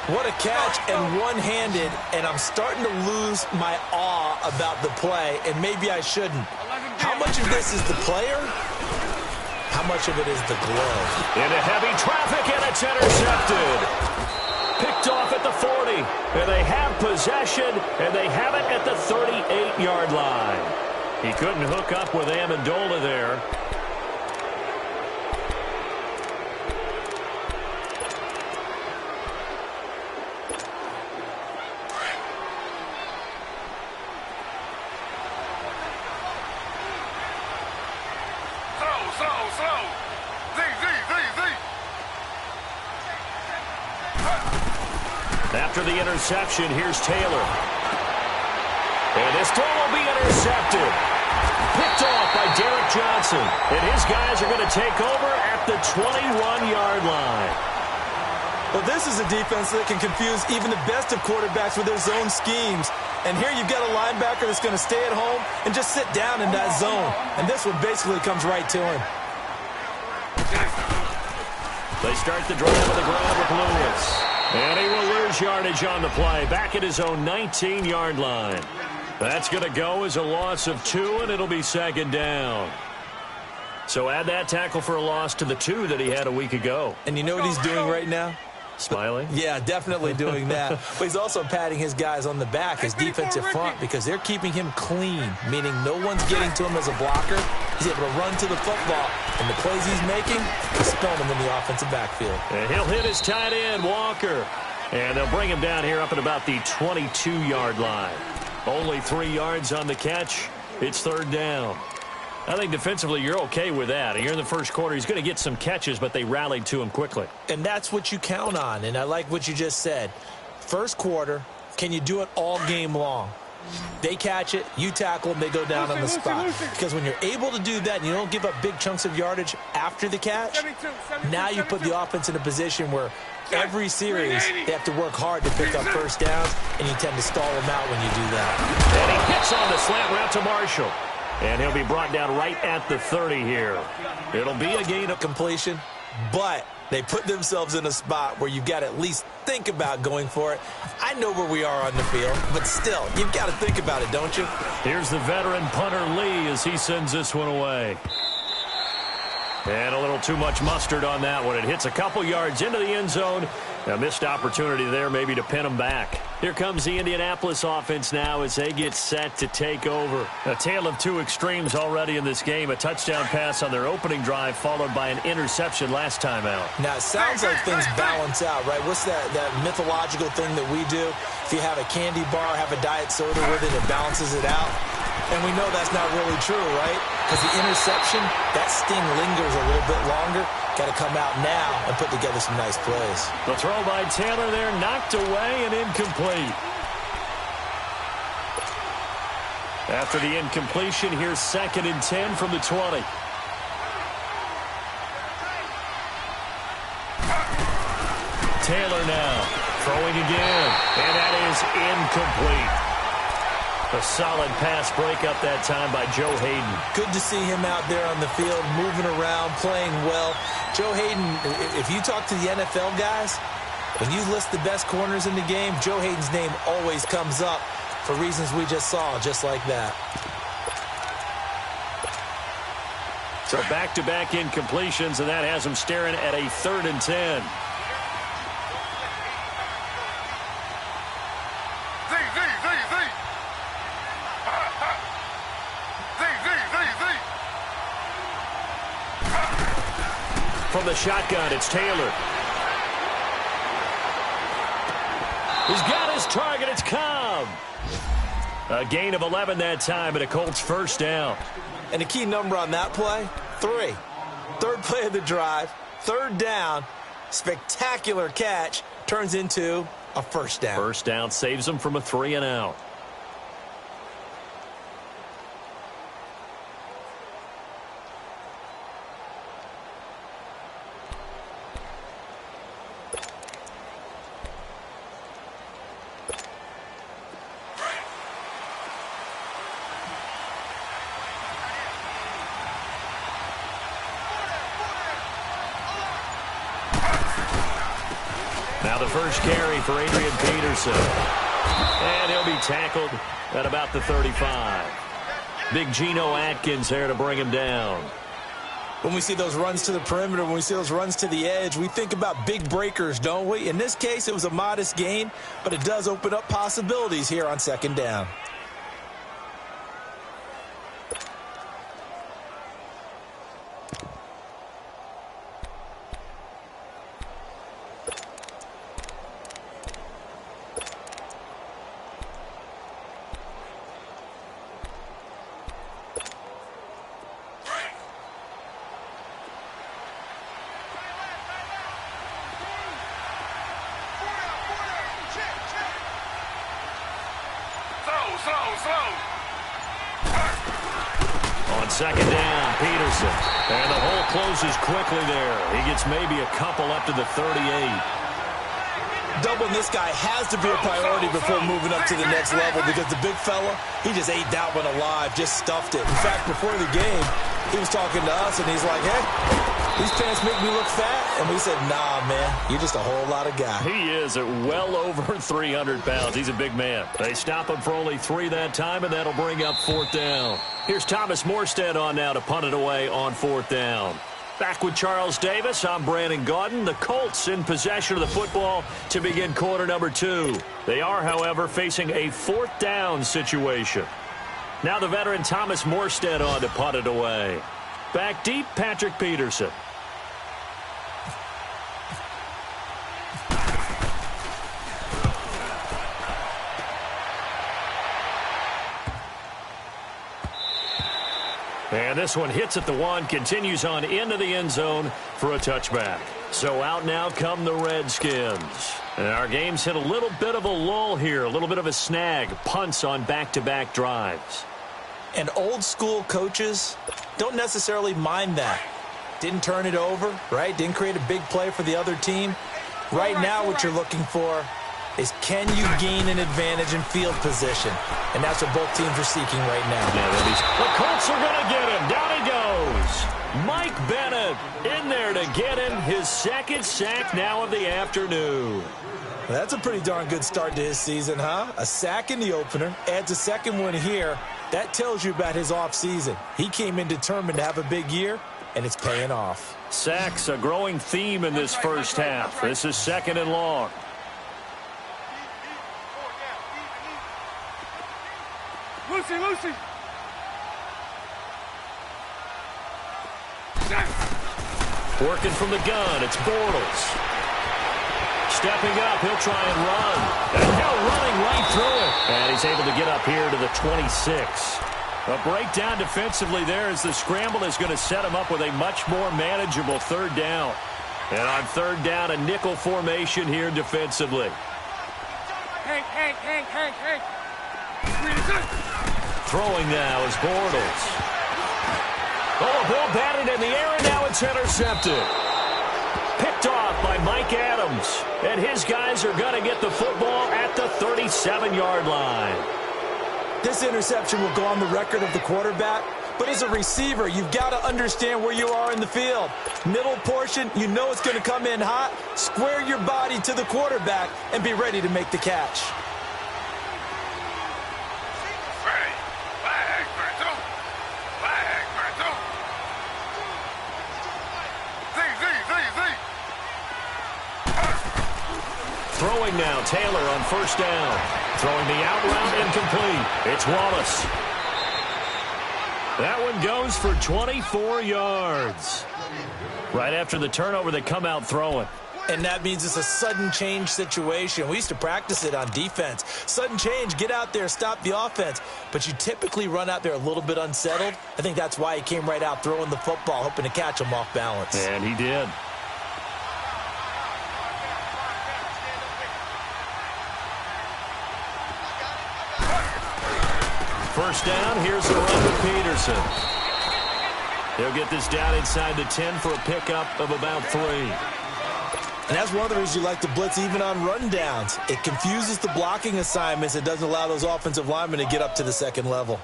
What a catch and one-handed, and I'm starting to lose my awe about the play, and maybe I shouldn't. How much of this is the player? How much of it is the glove? Into heavy traffic, and it's intercepted. Picked off at the 40, and they have possession, and they have it at the 38-yard line. He couldn't hook up with Amendola there. Slow. After the interception, here's Taylor. And this throw will be intercepted. Picked off by Derek Johnson. And his guys are going to take over at the 21-yard line. Well, this is a defense that can confuse even the best of quarterbacks with their zone schemes. And here you've got a linebacker that's going to stay at home and just sit down in that zone. And this one basically comes right to him. They start the drive on the ground with Lewis. And he will lose yardage on the play, back at his own 19-yard line. That's going to go as a loss of 2, and it'll be second down. So add that tackle for a loss to the 2 that he had a week ago. And you know what he's doing right now? Smiling? Yeah, definitely doing that. But he's also patting his guys on the back, his defensive front, because they're keeping him clean, meaning no one's getting to him as a blocker. He's able to run to the football, and the plays he's making, he's spilling them in the offensive backfield. And he'll hit his tight end, Walker. And they'll bring him down here up at about the 22-yard line. Only 3 yards on the catch. It's 3rd down. I think defensively you're okay with that. You're in the first quarter. He's going to get some catches, but they rallied to him quickly. And that's what you count on, and I like what you just said. First quarter, can you do it all game long? They catch it, you tackle them, they go down on the spot. Because when you're able to do that and you don't give up big chunks of yardage after the catch, now you put the offense in a position where every series they have to work hard to pick up first downs, and you tend to stall them out when you do that. And he hits on the slant route to Marshall. And he'll be brought down right at the 30 here. It'll be a gain of completion, but they put themselves in a spot where you've got to at least think about going for it. I know where we are on the field, but still, you've got to think about it, don't you? Here's the veteran punter Lee as he sends this one away. And a little too much mustard on that one. It hits a couple yards into the end zone. A missed opportunity there maybe to pin them back. Here comes the Indianapolis offense now as they get set to take over. A tale of 2 extremes already in this game. A touchdown pass on their opening drive followed by an interception last time out. Now, it sounds like things balance out, right? What's that mythological thing that we do? If you have a candy bar, have a diet soda with it, it balances it out. And we know that's not really true, right? Because the interception, that sting lingers a little bit longer. Got to come out now and put together some nice plays. The throw by Taylor there, knocked away and incomplete. After the incompletion, here's 2nd and 10 from the 20. Taylor now throwing again, and that is incomplete. A solid pass breakup that time by Joe Hayden. Good to see him out there on the field, moving around, playing well. Joe Hayden, if you talk to the NFL guys, when you list the best corners in the game, Joe Hayden's name always comes up for reasons we just saw, just like that. So back-to-back incompletions, and that has him staring at a 3rd and 10. From the shotgun, it's Taylor. He's got his target. It's Cobb. A gain of 11 that time, and a Colts first down. And the key number on that play, 3. 3rd play of the drive, 3rd down, spectacular catch, turns into a first down. First down saves them from a 3 and out. Now the first carry for Adrian Peterson. And he'll be tackled at about the 35. Big Geno Atkins there to bring him down. When we see those runs to the perimeter, when we see those runs to the edge, we think about big breakers, don't we? In this case, it was a modest gain, but it does open up possibilities here on 2nd down. On 2nd down, Peterson. And the hole closes quickly there. He gets maybe a couple up to the 38. Doubling this guy has to be a priority before moving up to the next level, because the big fella, he just ate that one alive, just stuffed it. In fact, before the game, he was talking to us, and he's like, hey, These pants make me look fat. And we said, nah, man, you're just a whole lot of guy. He is at well over 300 pounds. He's a big man. They stop him for only 3 that time, and that'll bring up 4th down. Here's Thomas Morstead on now to punt it away on 4th down. Back with Charles Davis, I'm Brandon Gaudin. The Colts in possession of the football to begin quarter number 2. They are, however, facing a 4th down situation. Now the veteran Thomas Morstead on to punt it away. Back deep, Patrick Peterson. And this one hits at the 1, continues on into the end zone for a touchback. So out now come the Redskins. And our game's hit a little bit of a lull here, a little bit of a snag. Punts on back-to-back drives. And old school coaches don't necessarily mind that. Didn't turn it over, right? Didn't create a big play for the other team. Right now what you're looking for is, can you gain an advantage in field position? And that's what both teams are seeking right now. The Colts are going to get him. Down he goes. Mike Bennett in there to get him his 2nd sack now of the afternoon. Well, that's a pretty darn good start to his season, huh? A sack in the opener, adds a 2nd one here. That tells you about his offseason. He came in determined to have a big year, and it's paying off. Sacks, a growing theme in this first half. This is 2nd and long. Lucy. Working from the gun, it's Bortles. Stepping up, he'll try and run. And now running right through it. And he's able to get up here to the 26. A breakdown defensively there as the scramble is going to set him up with a much more manageable 3rd down. And on 3rd down, a nickel formation here defensively. Hank. Throwing now is Bortles. Oh, a ball batted in the air, and now it's intercepted. Picked off by Mike Adams. And his guys are going to get the football at the 37-yard line. This interception will go on the record of the quarterback, but as a receiver, you've got to understand where you are in the field. Middle portion, you know it's going to come in hot. Square your body to the quarterback and be ready to make the catch. Throwing now, Taylor on 1st down. Throwing the out route, incomplete. It's Wallace. That one goes for 24 yards. Right after the turnover, they come out throwing. And that means it's a sudden change situation. We used to practice it on defense. Sudden change, get out there, stop the offense. But you typically run out there a little bit unsettled. I think that's why he came right out throwing the football, hoping to catch him off balance. And he did. First down, here's a run with Peterson. They'll get this down inside the 10 for a pickup of about 3. And that's one of the reasons you like to blitz even on rundowns. It confuses the blocking assignments. It doesn't allow those offensive linemen to get up to the 2nd level.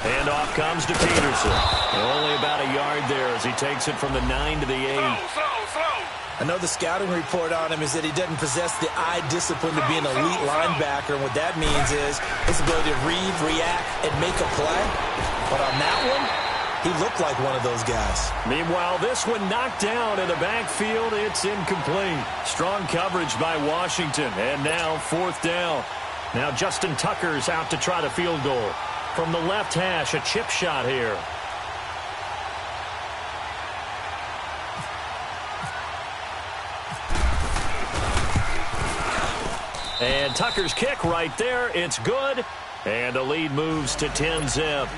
Handoff comes to Peterson. Only about a yard there as he takes it from the 9 to the 8. I know the scouting report on him is that he doesn't possess the eye discipline to be an elite linebacker. And what that means is his ability to read, react, and make a play. But on that one, he looked like one of those guys. Meanwhile, this one knocked down in the backfield. It's incomplete. Strong coverage by Washington. And now 4th down. Now Justin Tucker's out to try the field goal. From the left hash, a chip shot here. And Tucker's kick right there. It's good. And the lead moves to 10-zip.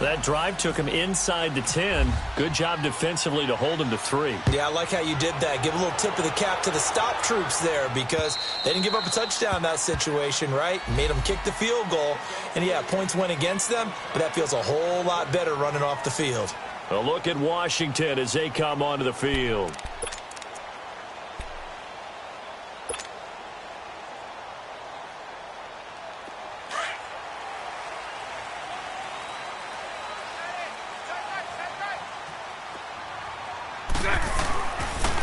That drive took him inside the 10. Good job defensively to hold him to 3. Yeah, I like how you did that. Give a little tip of the cap to the stop troops there because they didn't give up a touchdown in that situation, right? Made them kick the field goal. And, yeah, points went against them, but that feels a whole lot better running off the field. A look at Washington as they come onto the field.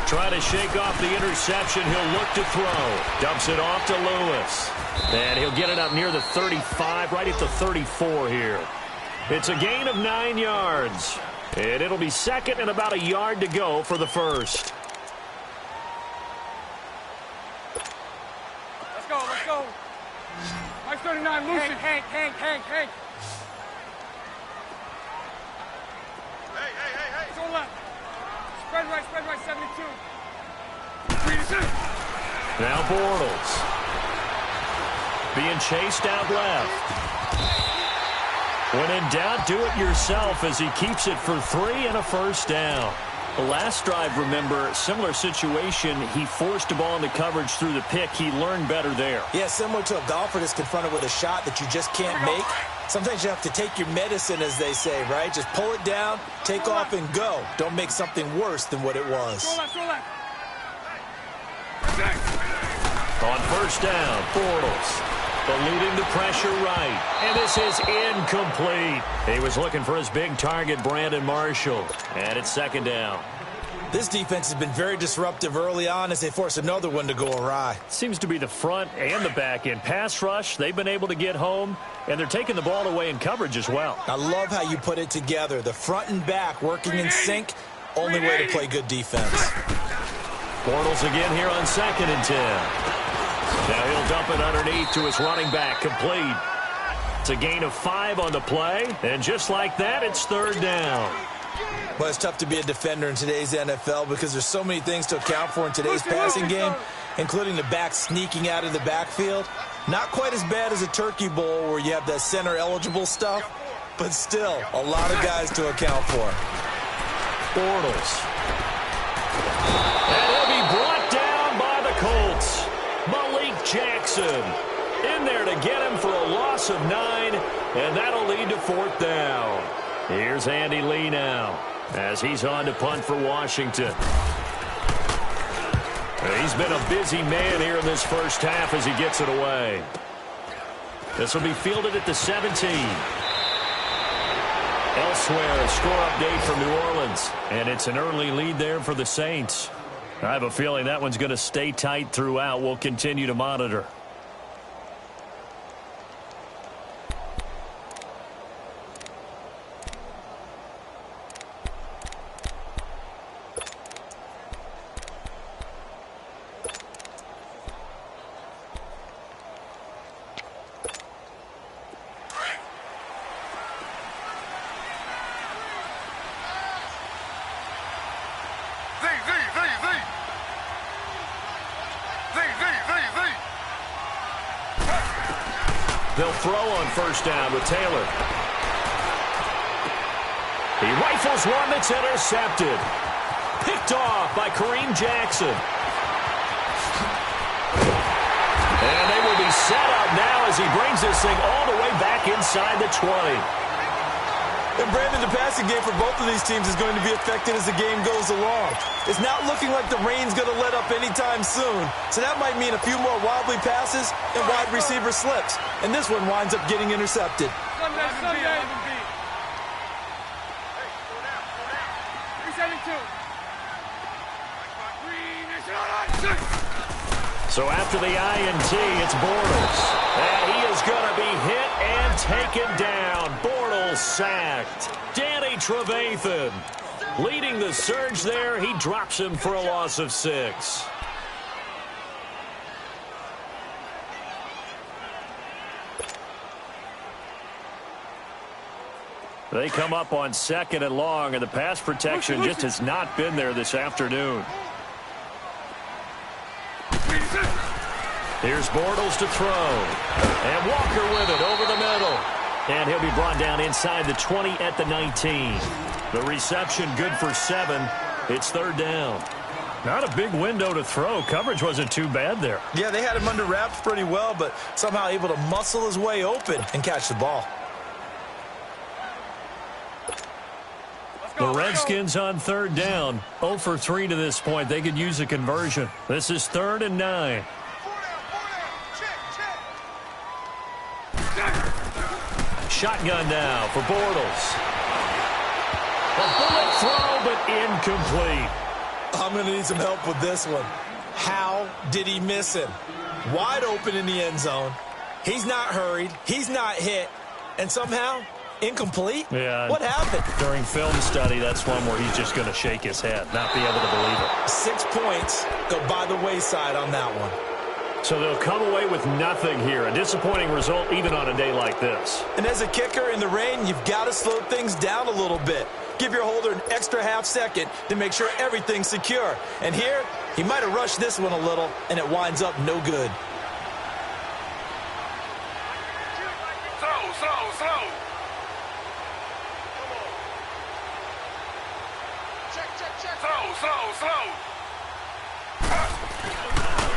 Trying to shake off the interception. He'll look to throw. Dumps it off to Lewis. And he'll get it up near the 35, right at the 34 here. It's a gain of 9 yards. And it'll be second and about a yard to go for the first. Let's go, let's go. Mike 39, Lucy. Hank. Hey. Go left. Spread right, 72. Now Bortles. Being chased out left. When in doubt, do it yourself as he keeps it for 3 and a first down. The last drive, remember, similar situation. He forced a ball into coverage through the pick. He learned better there. Yeah, similar to a golfer that's confronted with a shot that you just can't make. Sometimes you have to take your medicine, as they say, right? Just pull it down, take off, and go. Don't make something worse than what it was. Go left. On first down, Bortles. Eluding the pressure right. And this is incomplete. He was looking for his big target, Brandon Marshall. And it's second down. This defense has been very disruptive early on as they force another one to go awry. Seems to be the front and the back end. Pass rush, they've been able to get home, and they're taking the ball away in coverage as well. I love how you put it together. The front and back working in sync. Only way to play good defense. Bortles again here on 2nd and 10. Now he'll dump it underneath to his running back, complete. It's a gain of 5 on the play, and just like that, it's third down. Well, it's tough to be a defender in today's NFL because there's so many things to account for in today's passing game, including the back sneaking out of the backfield. Not quite as bad as a turkey bowl where you have that center-eligible stuff, but still a lot of guys to account for. Bortles. And he'll be brought down by the Colts. Malik Jackson in there to get him for a loss of 9, and that'll lead to fourth down. Here's Andy Lee now as he's on to punt for Washington. He's been a busy man here in this first half as he gets it away. This will be fielded at the 17. Elsewhere, a score update from New Orleans, and it's an early lead there for the Saints. I have a feeling that one's going to stay tight throughout. We'll continue to monitor. They'll throw on first down with Taylor. He rifles one that's intercepted. Picked off by Kareem Jackson. And they will be set up now as he brings this thing all the way back inside the 20. And Brandon, the passing game for both of these teams is going to be affected as the game goes along. It's not looking like the rain's going to let up anytime soon, so that might mean a few more wobbly passes and wide receiver slips. And this one winds up getting intercepted. So after the INT, it's Bortles. And he is going to be hit and taken down. Bortles sacked. Danny Trevathan leading the surge there. He drops him for a loss of 6. They come up on 2nd and long, and the pass protection just has not been there this afternoon. Here's Bortles to throw. And Walker with it over the middle. And he'll be brought down inside the 20 at the 19. The reception good for 7. It's third down. Not a big window to throw. Coverage wasn't too bad there. Yeah, they had him under wraps pretty well, but somehow able to muscle his way open and catch the ball. The Redskins on third down. 0 for 3 to this point. They could use a conversion. This is 3rd and 9. Shotgun now for Bortles. A bullet throw, but incomplete. I'm going to need some help with this one. How did he miss him? Wide open in the end zone. He's not hurried. He's not hit. And somehow, incomplete? Yeah. What happened? During film study, that's one where he's just going to shake his head, not be able to believe it. 6 points go by the wayside on that one. So they'll come away with nothing here. A disappointing result even on a day like this. And as a kicker in the rain, you've got to slow things down a little bit. Give your holder an extra half second to make sure everything's secure. And here, he might have rushed this one a little, and it winds up no good. Slow. Slow.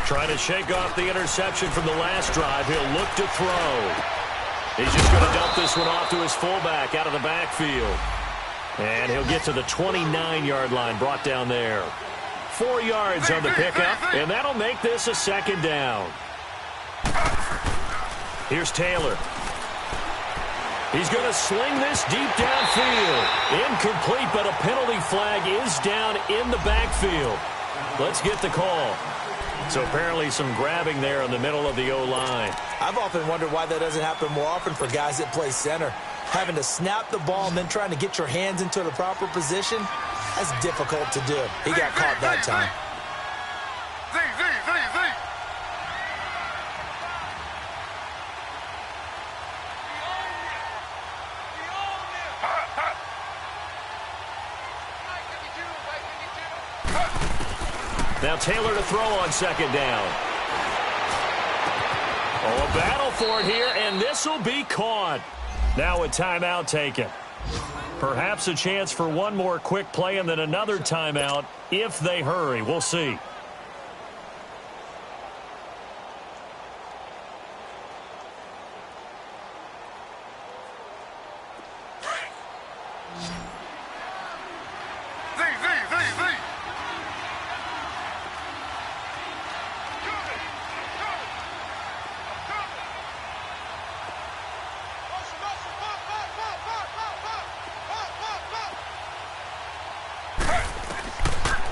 Trying to shake off the interception from the last drive. He'll look to throw. He's just going to dump this one off to his fullback out of the backfield. And he'll get to the 29-yard line, brought down there. 4 yards on the pickup, and that'll make this a second down. Here's Taylor. He's going to sling this deep downfield. Incomplete, but a penalty flag is down in the backfield. Let's get the call. So apparently some grabbing there in the middle of the O-line. I've often wondered why that doesn't happen more often for guys that play center. Having to snap the ball and then trying to get your hands into the proper position, that's difficult to do. He got caught that time. Z. Now Taylor to throw on second down. Oh, a battle for it here, and this will be caught. Now a timeout taken. Perhaps a chance for one more quick play and then another timeout if they hurry. We'll see.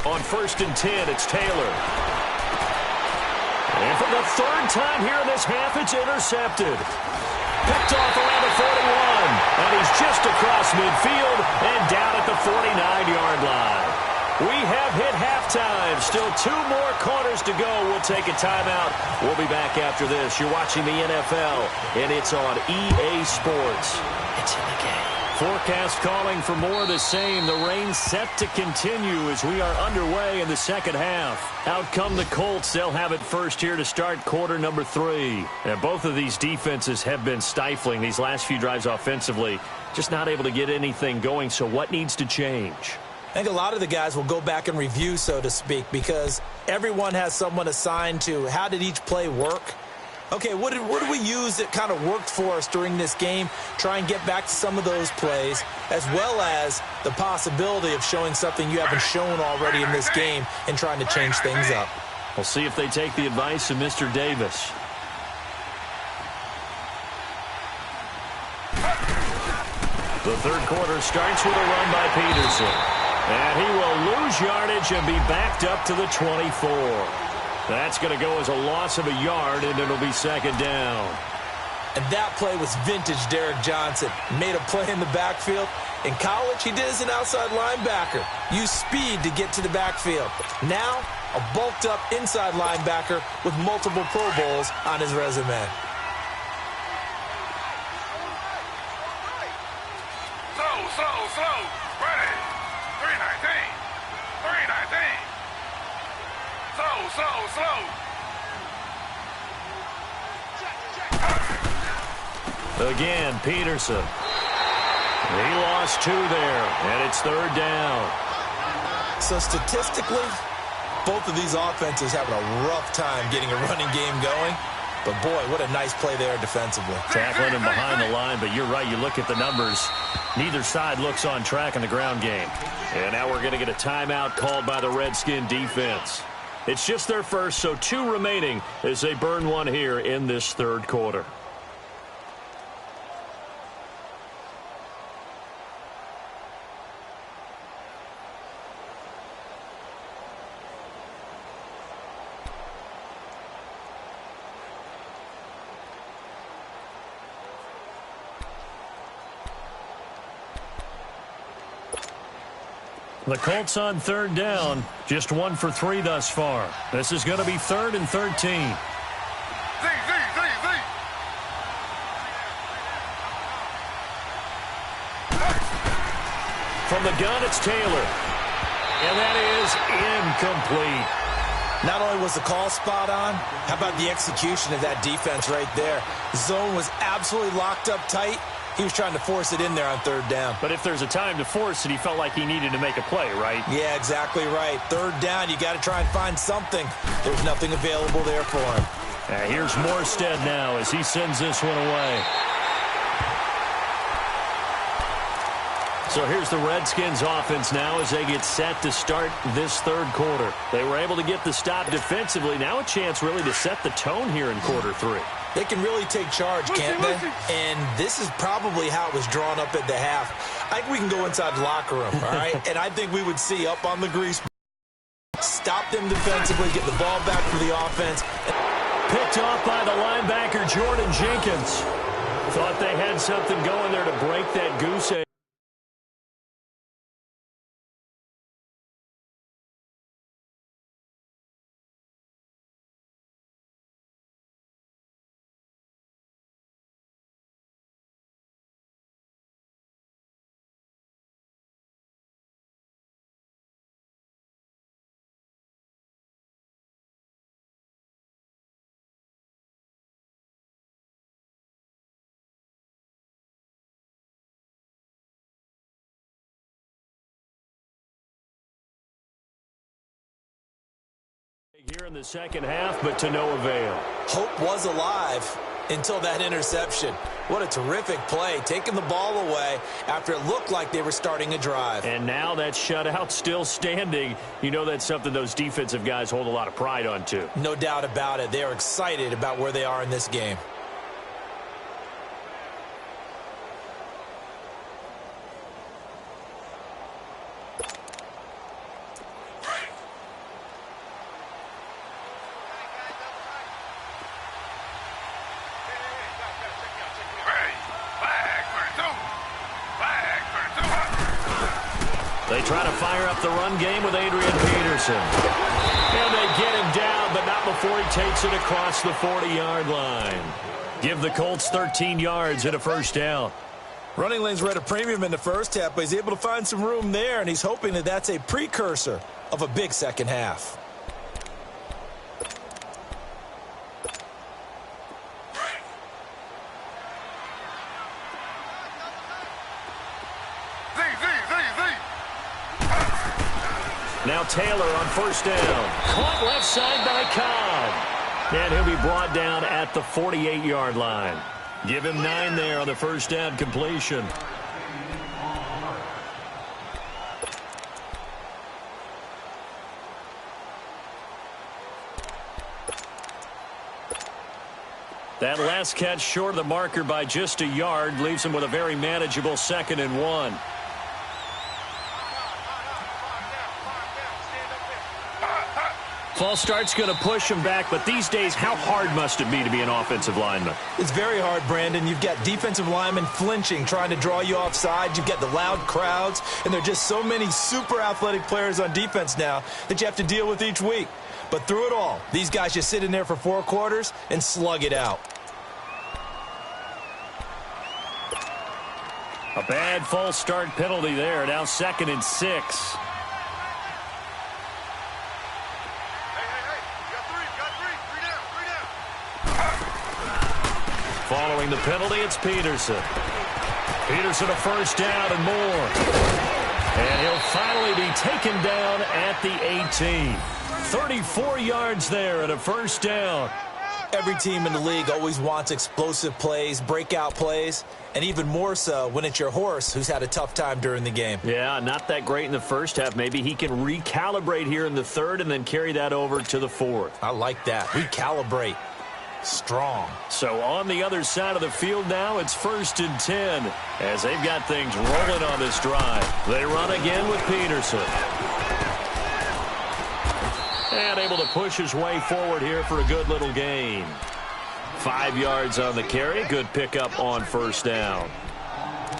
On 1st and 10, it's Taylor. And for the third time here in this half, it's intercepted. Picked off around the 41. And he's just across midfield and down at the 49-yard line. We have hit halftime. Still 2 more quarters to go. We'll take a timeout. We'll be back after this. You're watching the NFL, and it's on EA Sports. It's in the game. Forecast calling for more of the same. The rain set to continue as we are underway in the second half. Out come the Colts. They'll have it first here to start quarter number 3. And both of these defenses have been stifling these last few drives offensively. Just not able to get anything going. So what needs to change? I think a lot of the guys will go back and review, so to speak, because everyone has someone assigned to how did each play work. Okay, what did we use that kind of worked for us during this game? Try and get back to some of those plays, as well as the possibility of showing something you haven't shown already in this game and trying to change things up. We'll see if they take the advice of Mr. Davis. The third quarter starts with a run by Peterson. And he will lose yardage and be backed up to the 24. That's going to go as a loss of a yard, and it'll be second down. And that play was vintage Derek Johnson. Made a play in the backfield. In college, he did as an outside linebacker. Used speed to get to the backfield. Now, a bulked-up inside linebacker with multiple Pro Bowls on his resume. Slow. Ready. 319. Slow. Again, Peterson. He lost 2 there, and it's third down. So statistically, both of these offenses having a rough time getting a running game going. But, boy, what a nice play there defensively. Tackling him behind the line, but you're right. You look at the numbers. Neither side looks on track in the ground game. And now we're going to get a timeout called by the Redskin defense. It's just their first, so 2 remaining as they burn one here in this third quarter. The Colts on third down, just 1 for 3 thus far. This is going to be 3rd and 13. From the gun, it's Taylor. And that is incomplete. Not only was the call spot on, how about the execution of that defense right there? Zone was absolutely locked up tight. He was trying to force it in there on third down. But if there's a time to force it, he felt like he needed to make a play, right? Yeah, exactly right. Third down, you got to try and find something. There's nothing available there for him. Here's Morstead now as he sends this one away. So here's the Redskins offense now as they get set to start this third quarter. They were able to get the stop defensively. Now a chance really to set the tone here in quarter 3. They can really take charge, can't they? And this is probably how it was drawn up at the half. I think we can go inside the locker room, all right? And I think we would see up on the grease, stop them defensively, get the ball back for the offense. Picked off by the linebacker, Jordan Jenkins. Thought they had something going there to break that goose egg. Here in the second half, but to no avail. Hope was alive until that interception. What a terrific play, taking the ball away after it looked like they were starting a drive. And now that shutout still standing. You know that's something those defensive guys hold a lot of pride on, too. No doubt about it. They are excited about where they are in this game. They try to fire up the run game with Adrian Peterson. And they get him down, but not before he takes it across the 40-yard line. Give the Colts 13 yards and a first down. Running lanes were at a premium in the first half, but he's able to find some room there, and he's hoping that that's a precursor of a big second half. Now Taylor on first down. Caught left side by Cobb. And he'll be brought down at the 48-yard line. Give him 9 there on the first down completion. That last catch short of the marker by just a yard leaves him with a very manageable 2nd and 1. False start's going to push him back, but these days, how hard must it be to be an offensive lineman? It's very hard, Brandon. You've got defensive linemen flinching, trying to draw you offside. You've got the loud crowds, and there are just so many super athletic players on defense now that you have to deal with each week. But through it all, these guys just sit in there for 4 quarters and slug it out. A bad false start penalty there. Now 2nd and 6. Following the penalty, it's Peterson. Peterson a first down and more. And he'll finally be taken down at the 18. 34 yards there and a first down. Every team in the league always wants explosive plays, breakout plays, and even more so when it's your horse who's had a tough time during the game. Yeah, not that great in the first half. Maybe he can recalibrate here in the third and then carry that over to the fourth. I like that. Recalibrate. Strong. So on the other side of the field now, it's 1st and 10 as they've got things rolling on this drive. They run again with Peterson. And able to push his way forward here for a good little gain. 5 yards on the carry. Good pickup on first down.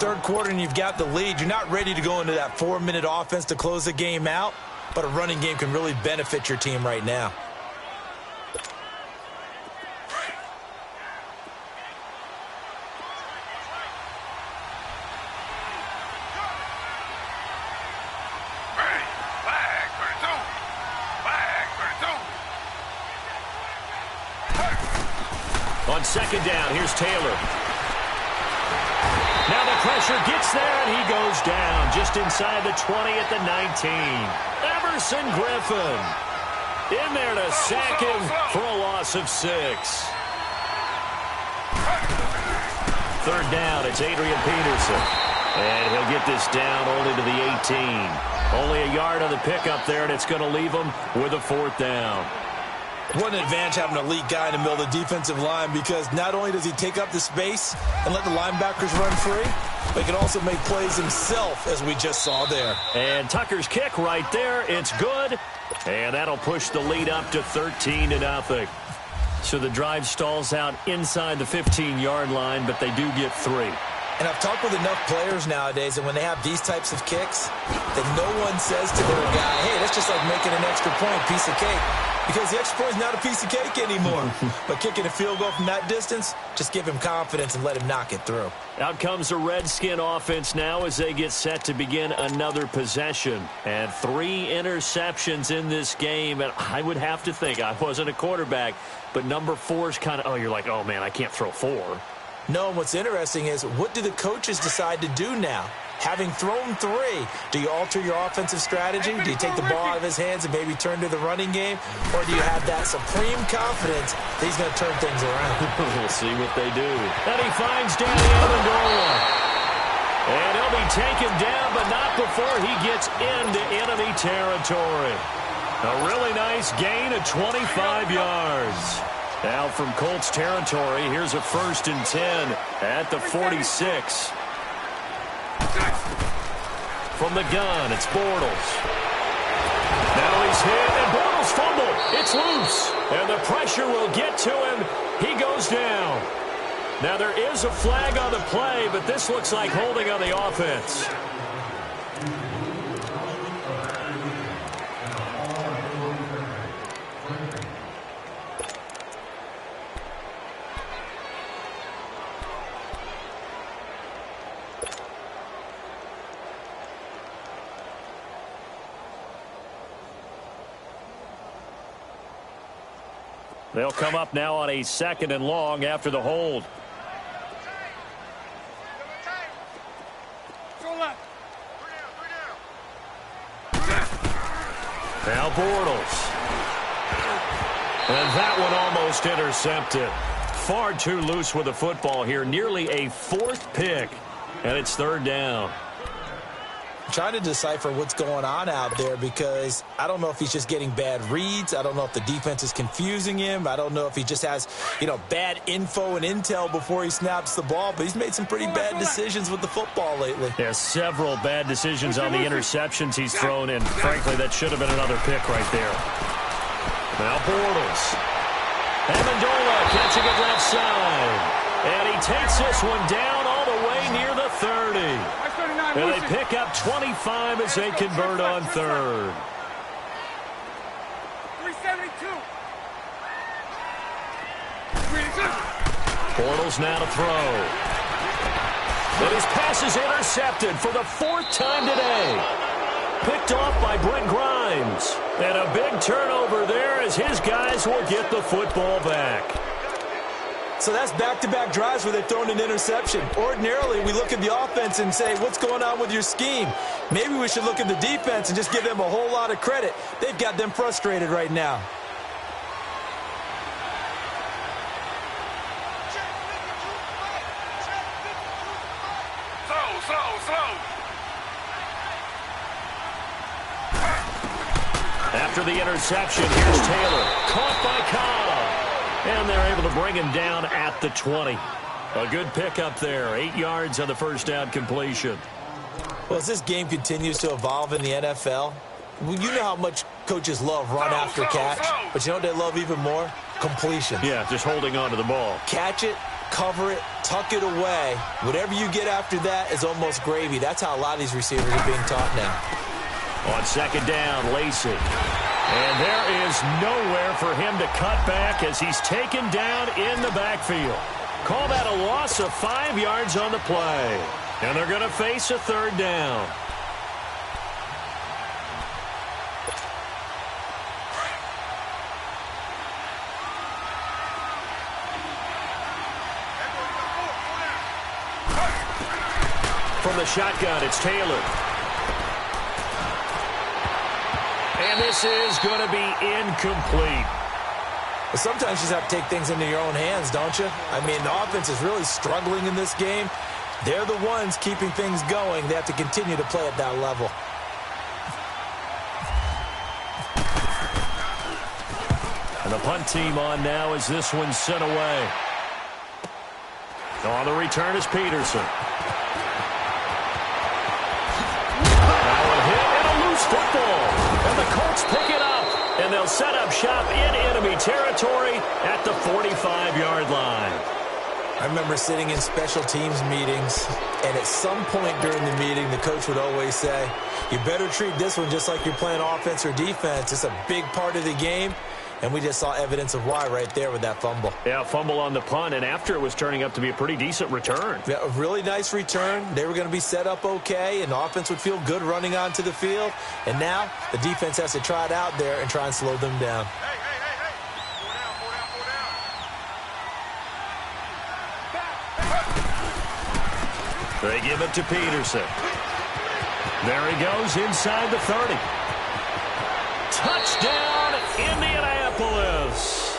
third quarter and you've got the lead, you're not ready to go into that 4-minute offense to close the game out, but a running game can really benefit your team right now. On second down, here's Taylor. Now the pressure gets there, and he goes down just inside the 20 at the 19. Everson Griffin in there to sack him for a loss of 6. Third down, it's Adrian Peterson. And he'll get this down only to the 18. Only a yard on the pickup there, and it's going to leave him with a 4th down. What an advantage having an elite guy in the middle of the defensive line, because not only does he take up the space and let the linebackers run free, but he can also make plays himself, as we just saw there. And Tucker's kick right there. It's good. And that'll push the lead up to 13-0. So the drive stalls out inside the 15-yard line, but they do get 3. And I've talked with enough players nowadays, and when they have these types of kicks, that no one says to their guy, hey, that's just like making an extra point, piece of cake. Because the extra point is not a piece of cake anymore. But kicking a field goal from that distance, just give him confidence and let him knock it through. Out comes the Redskin offense now as they get set to begin another possession. And 3 interceptions in this game. And I would have to think, I wasn't a quarterback, but number 4 is kind of, oh, you're like, oh, man, I can't throw 4. No, and what's interesting is, what do the coaches decide to do now? Having thrown 3, do you alter your offensive strategy? Do you take the ball out of his hands and maybe turn to the running game? Or do you have that supreme confidence that he's going to turn things around? We'll see what they do. And he finds Danny Amendola. And he'll be taken down, but not before he gets into enemy territory. A really nice gain of 25 yards. Now from Colts territory, here's a 1st and 10 at the 46. From the gun, it's Bortles. Now he's hit, and Bortles fumble. It's loose, and the pressure will get to him. He goes down. Now there is a flag on the play, but this looks like holding on the offense. They'll come up now on a 2nd and long after the hold. Now Bortles. And that one almost intercepted. Far too loose with the football here. Nearly a 4th pick. And it's 3rd down. Trying to decipher what's going on out there, because I don't know if he's just getting bad reads. I don't know if the defense is confusing him. I don't know if he just has, bad info and intel before he snaps the ball, but he's made some pretty bad decisions with the football lately. Yeah, several bad decisions on the interceptions he's thrown, and frankly, that should have been another pick right there. Now Bortles. Amendola catching it left side. And he takes this one down all the way near the 30. And they pick up 25 as they convert on 3rd. 372. Bortles now to throw. And his pass is intercepted for the 4th time today. Picked off by Brent Grimes. And a big turnover there as his guys will get the football back. So that's back-to-back drives where they've thrown an interception. Ordinarily, we look at the offense and say, what's going on with your scheme? Maybe we should look at the defense and just give them a whole lot of credit. They've got them frustrated right now. Slow. After the interception, here's Taylor. Caught by Cobb. And they're able to bring him down at the 20. A good pickup there. 8 yards on the 1st down completion. Well, as this game continues to evolve in the NFL, you know how much coaches love run after catch, but you know what they love even more? Completion. Yeah, just holding on to the ball. Catch it, cover it, tuck it away. Whatever you get after that is almost gravy. That's how a lot of these receivers are being taught now. On second down, Lacey. And there is nowhere for him to cut back as he's taken down in the backfield. Call that a loss of 5 yards on the play. And they're going to face a third down. From the shotgun, it's Taylor. And this is going to be incomplete. Sometimes you just have to take things into your own hands, don't you? I mean, the offense is really struggling in this game. They're the ones keeping things going. They have to continue to play at that level. And the punt team on now as this one's sent away. On the return is Peterson. Now a hit and a loose football. And the Colts pick it up. And they'll set up shop in enemy territory at the 45-yard line. I remember sitting in special teams meetings, and at some point during the meeting, the coach would always say, you better treat this one just like you're playing offense or defense. It's a big part of the game, and we just saw evidence of why right there with that fumble. Yeah, fumble on the punt, and after it was turning up to be a pretty decent return. Yeah, a really nice return. They were going to be set up okay, and the offense would feel good running onto the field. And now the defense has to try it out there and try and slow them down. They give it to Peterson. There he goes inside the 30. Touchdown, Indianapolis.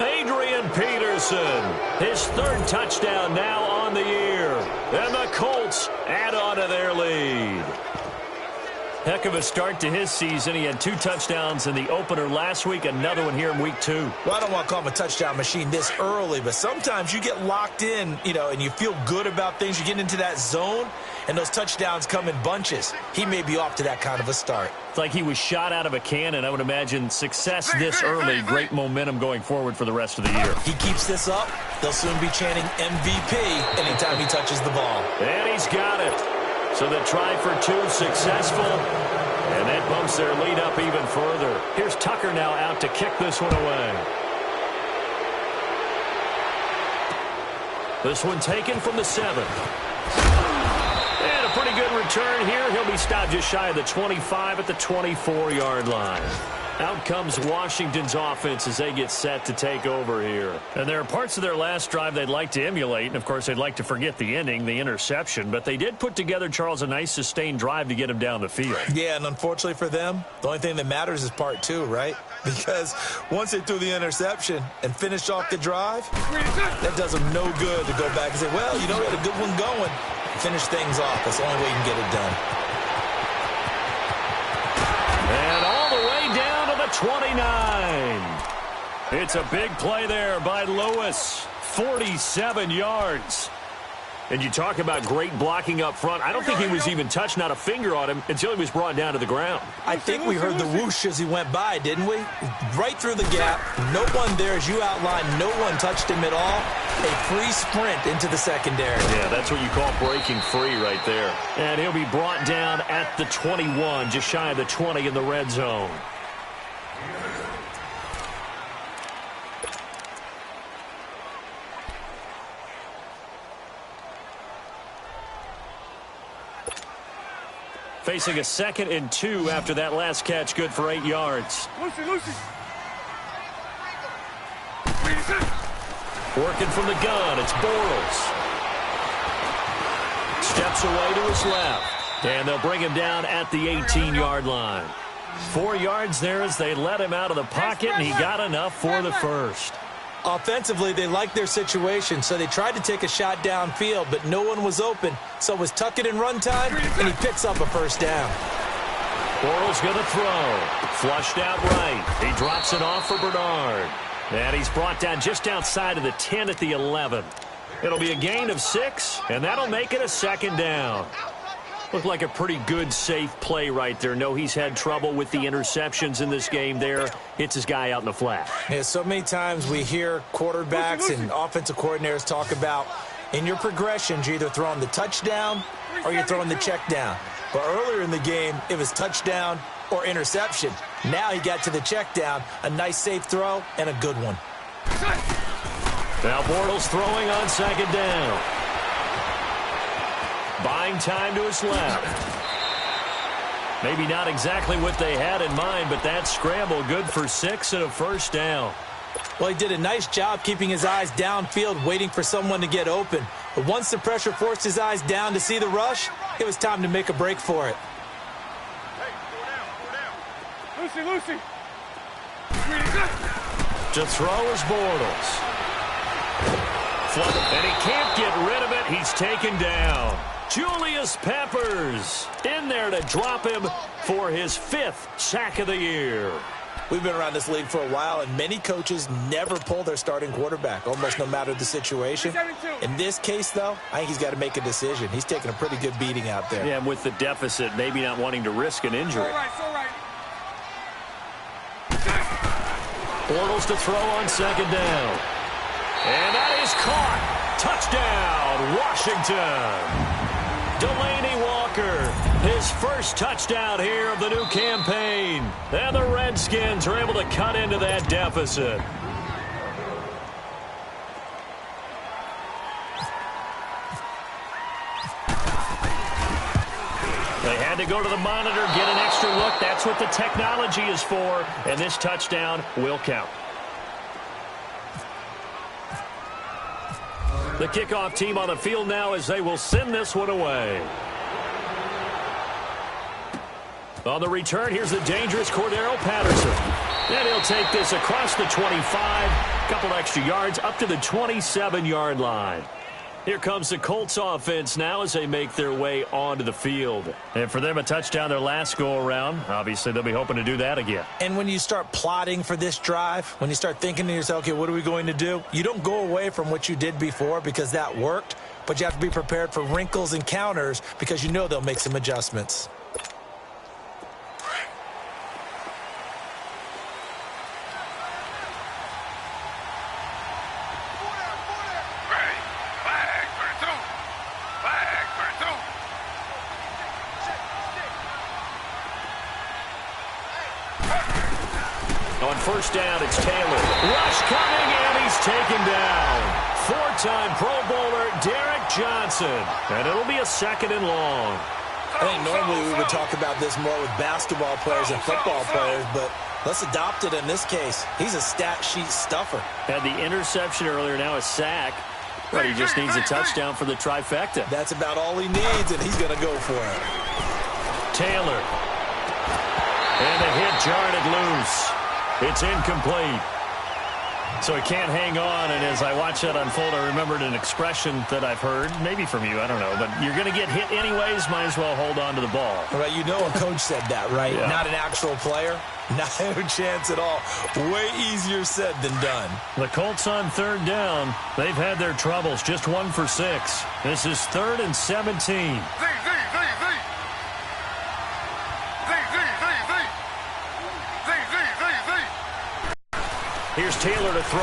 Adrian Peterson, his third touchdown now on the year. And the Colts add on to their lead. Heck of a start to his season. He had 2 touchdowns in the opener last week, another one here in week 2. Well, I don't want to call him a touchdown machine this early, but sometimes you get locked in, and you feel good about things. You get into that zone, and those touchdowns come in bunches. He may be off to that kind of a start. It's like he was shot out of a cannon. I would imagine success this early, great momentum going forward for the rest of the year. He keeps this up, they'll soon be chanting MVP anytime he touches the ball. And he's got it. So the try for 2 successful, and that bumps their lead up even further. Here's Tucker now out to kick this one away. This one taken from the 7. And a pretty good return here. He'll be stopped just shy of the 25 at the 24-yard line. Out comes Washington's offense as they get set to take over here. And there are parts of their last drive they'd like to emulate. And, of course, they'd like to forget the ending, the interception. But they did put together, Charles, a nice sustained drive to get him down the field. Yeah, and unfortunately for them, the only thing that matters is part 2, right? Because once they threw the interception and finished off the drive, that does them no good to go back and say, well, we had a good one going. Finish things off. That's the only way you can get it done. And all the way down to the 29. It's a big play there by Lewis. 47 yards. And you talk about great blocking up front. I don't think he was even touched, not a finger on him, until he was brought down to the ground. I think we heard the whoosh as he went by, didn't we? Right through the gap. No one there, as you outlined, no one touched him at all. A free sprint into the secondary. Yeah, that's what you call breaking free right there. And he'll be brought down at the 21, just shy of the 20 in the red zone. Facing a 2nd and 2 after that last catch, good for 8 yards. Lucy. Working from the gun, it's Bortles. Steps away to his left. And they'll bring him down at the 18-yard line. 4 yards there as they let him out of the pocket, and he got enough for the first. Offensively, they liked their situation, so they tried to take a shot downfield, but no one was open. So it was tuck it in run time, and he picks up a first down. Bortles going to throw. Flushed out right. He drops it off for Bernard. And he's brought down just outside of the 10 at the 11. It'll be a gain of 6, and that'll make it a 2nd down. Looked like a pretty good, safe play right there. No, he's had trouble with the interceptions in this game there. Hits his guy out in the flat. Yeah, so many times we hear quarterbacks and offensive coordinators talk about in your progressions, you're either throwing the touchdown or you're throwing the check down. But earlier in the game, it was touchdown or interception. Now he got to the check down, a nice safe throw, and a good one. Now Bortles throwing on second down. Buying time to his left. Maybe not exactly what they had in mind, but that scramble good for 6 and a first down. Well, he did a nice job keeping his eyes downfield, waiting for someone to get open. But once the pressure forced his eyes down to see the rush, it was time to make a break for it. Lucy, Lucy. To throw is Bortles. And he can't get rid of it. He's taken down. Julius Peppers in there to drop him for his 5th sack of the year. We've been around this league for a while, and many coaches never pull their starting quarterback, almost no matter the situation. In this case, though, I think he's got to make a decision. He's taking a pretty good beating out there. Yeah, and with the deficit, maybe not wanting to risk an injury. All right. Bortles to throw on second down. And that is caught. Touchdown, Washington. Delaney Walker, his first touchdown here of the new campaign. And the Redskins are able to cut into that deficit. They had to go to the monitor, get an extra look. That's what the technology is for. And this touchdown will count. The kickoff team on the field now as they will send this one away. On the return, here's the dangerous Cordero Patterson. And he'll take this across the 25, couple extra yards up to the 27-yard line. Here comes the Colts offense now as they make their way onto the field. And for them, a touchdown their last go-around. Obviously, they'll be hoping to do that again. And when you start plotting for this drive, when you start thinking to yourself, okay, what are we going to do? You don't go away from what you did before because that worked, but you have to be prepared for wrinkles and counters because you know they'll make some adjustments. On first down, it's Taylor. Rush coming, and he's taken down. 4-time Pro Bowler Derek Johnson. And it'll be a 2nd and long. I think normally we would talk about this more with basketball players and football players, but let's adopt it in this case. He's a stat sheet stuffer. Had the interception earlier, now a sack. But he just needs a touchdown for the trifecta. That's about all he needs, and he's going to go for it. Taylor. And the hit jarred it loose. It's incomplete. So he can't hang on, and as I watch that unfold, I remembered an expression that I've heard, maybe from you, I don't know, but you're going to get hit anyways, might as well hold on to the ball. Right, you know a coach said that, right? Yeah. Not an actual player. Not a chance at all. Way easier said than done. The Colts on 3rd down. They've had their troubles, just 1 for 6. This is 3rd and 17. Here's Taylor to throw.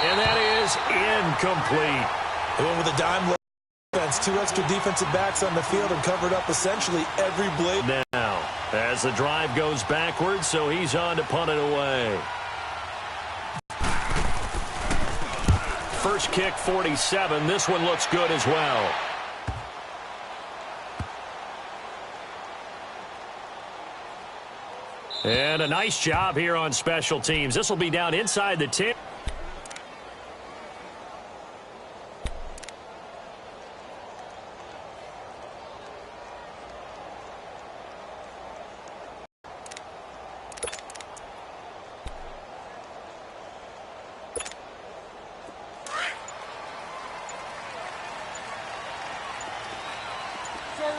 And that is incomplete. They went with a dime defense, 2 extra defensive backs on the field and covered up essentially every blade. Now, as the drive goes backwards, so he's on to punt it away. First kick, 47. This one looks good as well. And a nice job here on special teams. This will be down inside the 10.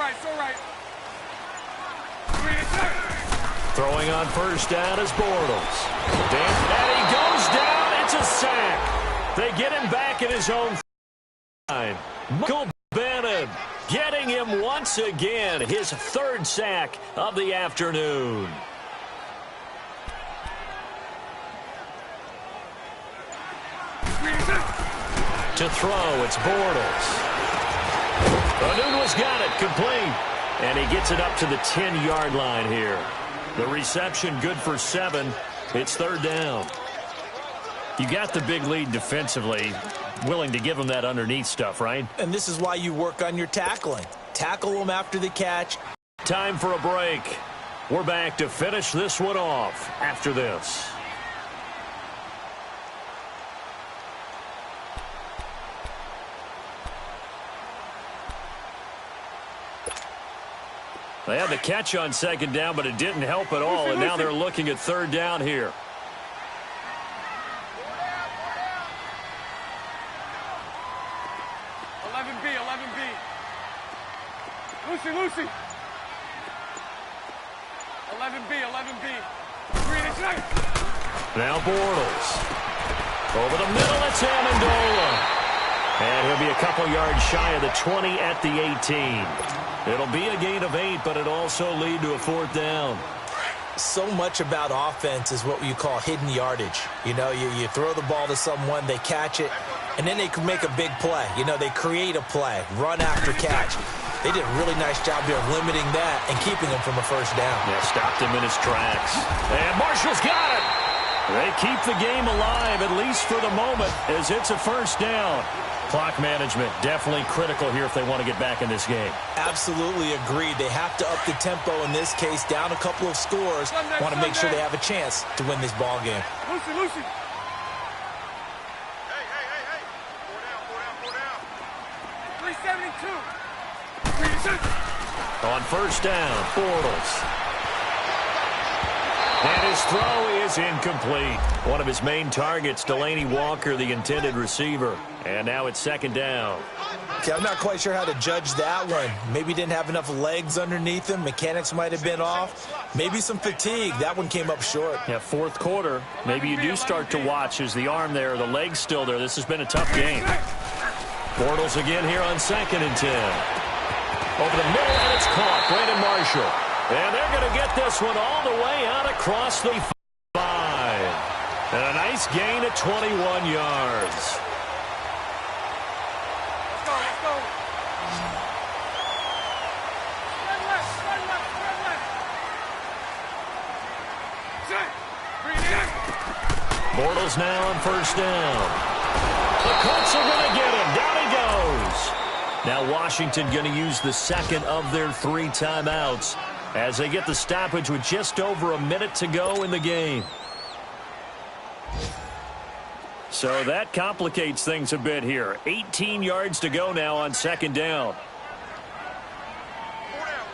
It's all right. Throwing on first down is Bortles. And he goes down. It's a sack. They get him back at his own line. Michael Getting him once again, his third sack of the afternoon. To throw, it's Bortles. Anuno's got it, complete. And he gets it up to the 10-yard line here. The reception good for 7. It's third down. You got the big lead defensively. Willing to give him that underneath stuff, right? And this is why you work on your tackling. Tackle them after the catch. Time for a break. We're back to finish this one off after this. They had the catch on second down, but it didn't help at all, and now they're looking at third down here. Lucy. 11B. Now Bortles. Over the middle, it's Amendola. And he'll be a couple yards shy of the 20 at the 18. It'll be a gain of 8, but it'll also lead to a fourth down. So much about offense is what you call hidden yardage. You know, you throw the ball to someone, they catch it, and then they can make a big play. You know, they create a play, run after catch. They did a really nice job here of limiting that and keeping him from a first down. Yeah, stopped him in his tracks. And Marshall's got it. They keep the game alive, at least for the moment, as it's a first down. Clock management definitely critical here if they want to get back in this game. Absolutely agreed. They have to up the tempo in this case, down a couple of scores. Want to make sure they have a chance to win this ball game. Lucy. Hey. 4 down. 372. On first down, Bortles. And his throw is incomplete. One of his main targets, Delaney Walker, the intended receiver. And now it's second down. Okay, I'm not quite sure how to judge that one. Maybe didn't have enough legs underneath him. Mechanics might have been off. Maybe some fatigue. That one came up short. Yeah, fourth quarter. Maybe you do start to watch. Is the arm there, the leg's still there. This has been a tough game. Bortles again here on 2nd and 10. Over the middle, and it's caught. Brandon Marshall. And they're going to get this one all the way out across the 5. And a nice gain at 21 yards. Let's go. Bortles now on first down. The Colts are going to get him. Down he goes. Now Washington going to use the second of their 3 timeouts as they get the stoppage with just over a minute to go in the game. So that complicates things a bit here. 18 yards to go now on second down.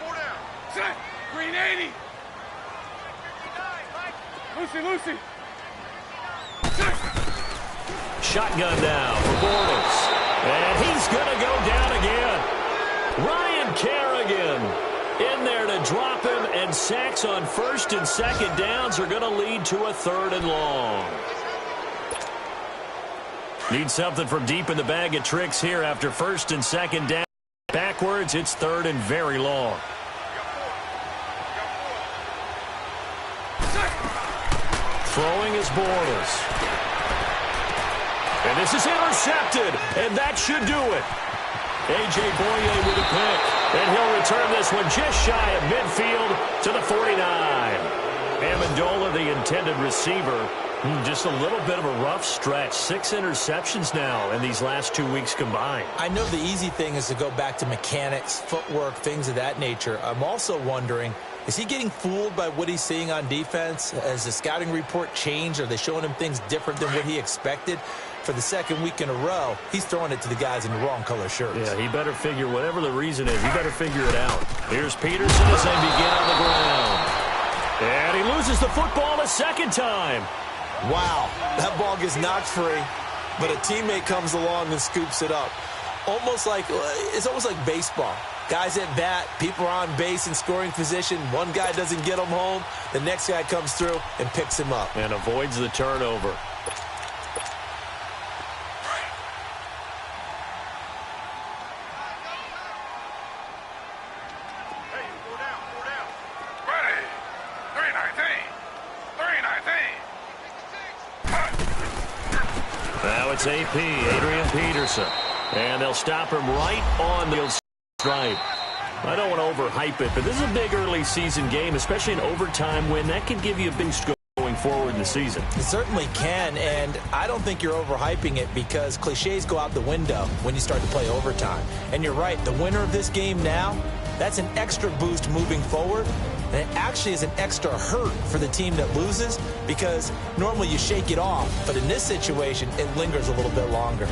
4 down. Set. Green 80. Lucy. Set. Shotgun now for Bortles. And he's going to go down again. Ryan Kerrigan in there to drop him, and sacks on first and second downs are going to lead to a 3rd and long. Need something from deep in the bag of tricks here after first and second down. Backwards, it's 3rd and very long. Throwing is Bortles. And this is intercepted, and that should do it. A.J. Boye with a pick, and he'll return this one just shy of midfield to the 49. Amendola, the intended receiver, just a little bit of a rough stretch. 6 interceptions now in these last 2 weeks combined. I know the easy thing is to go back to mechanics, footwork, things of that nature. I'm also wondering, is he getting fooled by what he's seeing on defense? Has the scouting report changed? Are they showing him things different than what he expected? For the second week in a row, he's throwing it to the guys in the wrong color shirts. Yeah, he better figure, whatever the reason is, he better figure it out. Here's Peterson as they begin on the ground. And he loses the football a second time. Wow, that ball gets knocked free, but a teammate comes along and scoops it up. It's almost like baseball. Guys at bat, people are on base in scoring position. One guy doesn't get him home. The next guy comes through and picks him up. And avoids the turnover. it's AP, Adrian Peterson. And they'll stop him right on the stripe. I don't want to overhype it, but this is a big early season game, especially an overtime win. That can give you a boost going forward in the season. It certainly can, and I don't think you're overhyping it because cliches go out the window when you start to play overtime. And you're right, the winner of this game now, that's an extra boost moving forward. And it actually is an extra hurt for the team that loses because normally you shake it off. But in this situation, it lingers a little bit longer.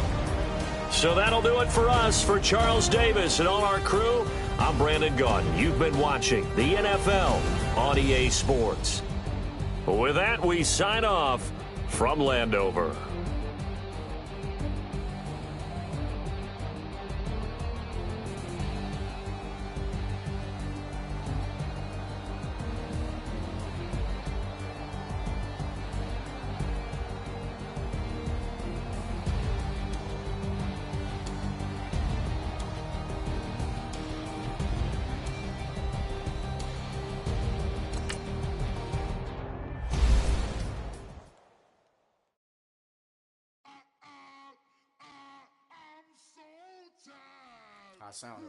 So that'll do it for us. For Charles Davis and all our crew, I'm Brandon Gaudin. You've been watching the NFL on EA Sports. With that, we sign off from Landover. I sound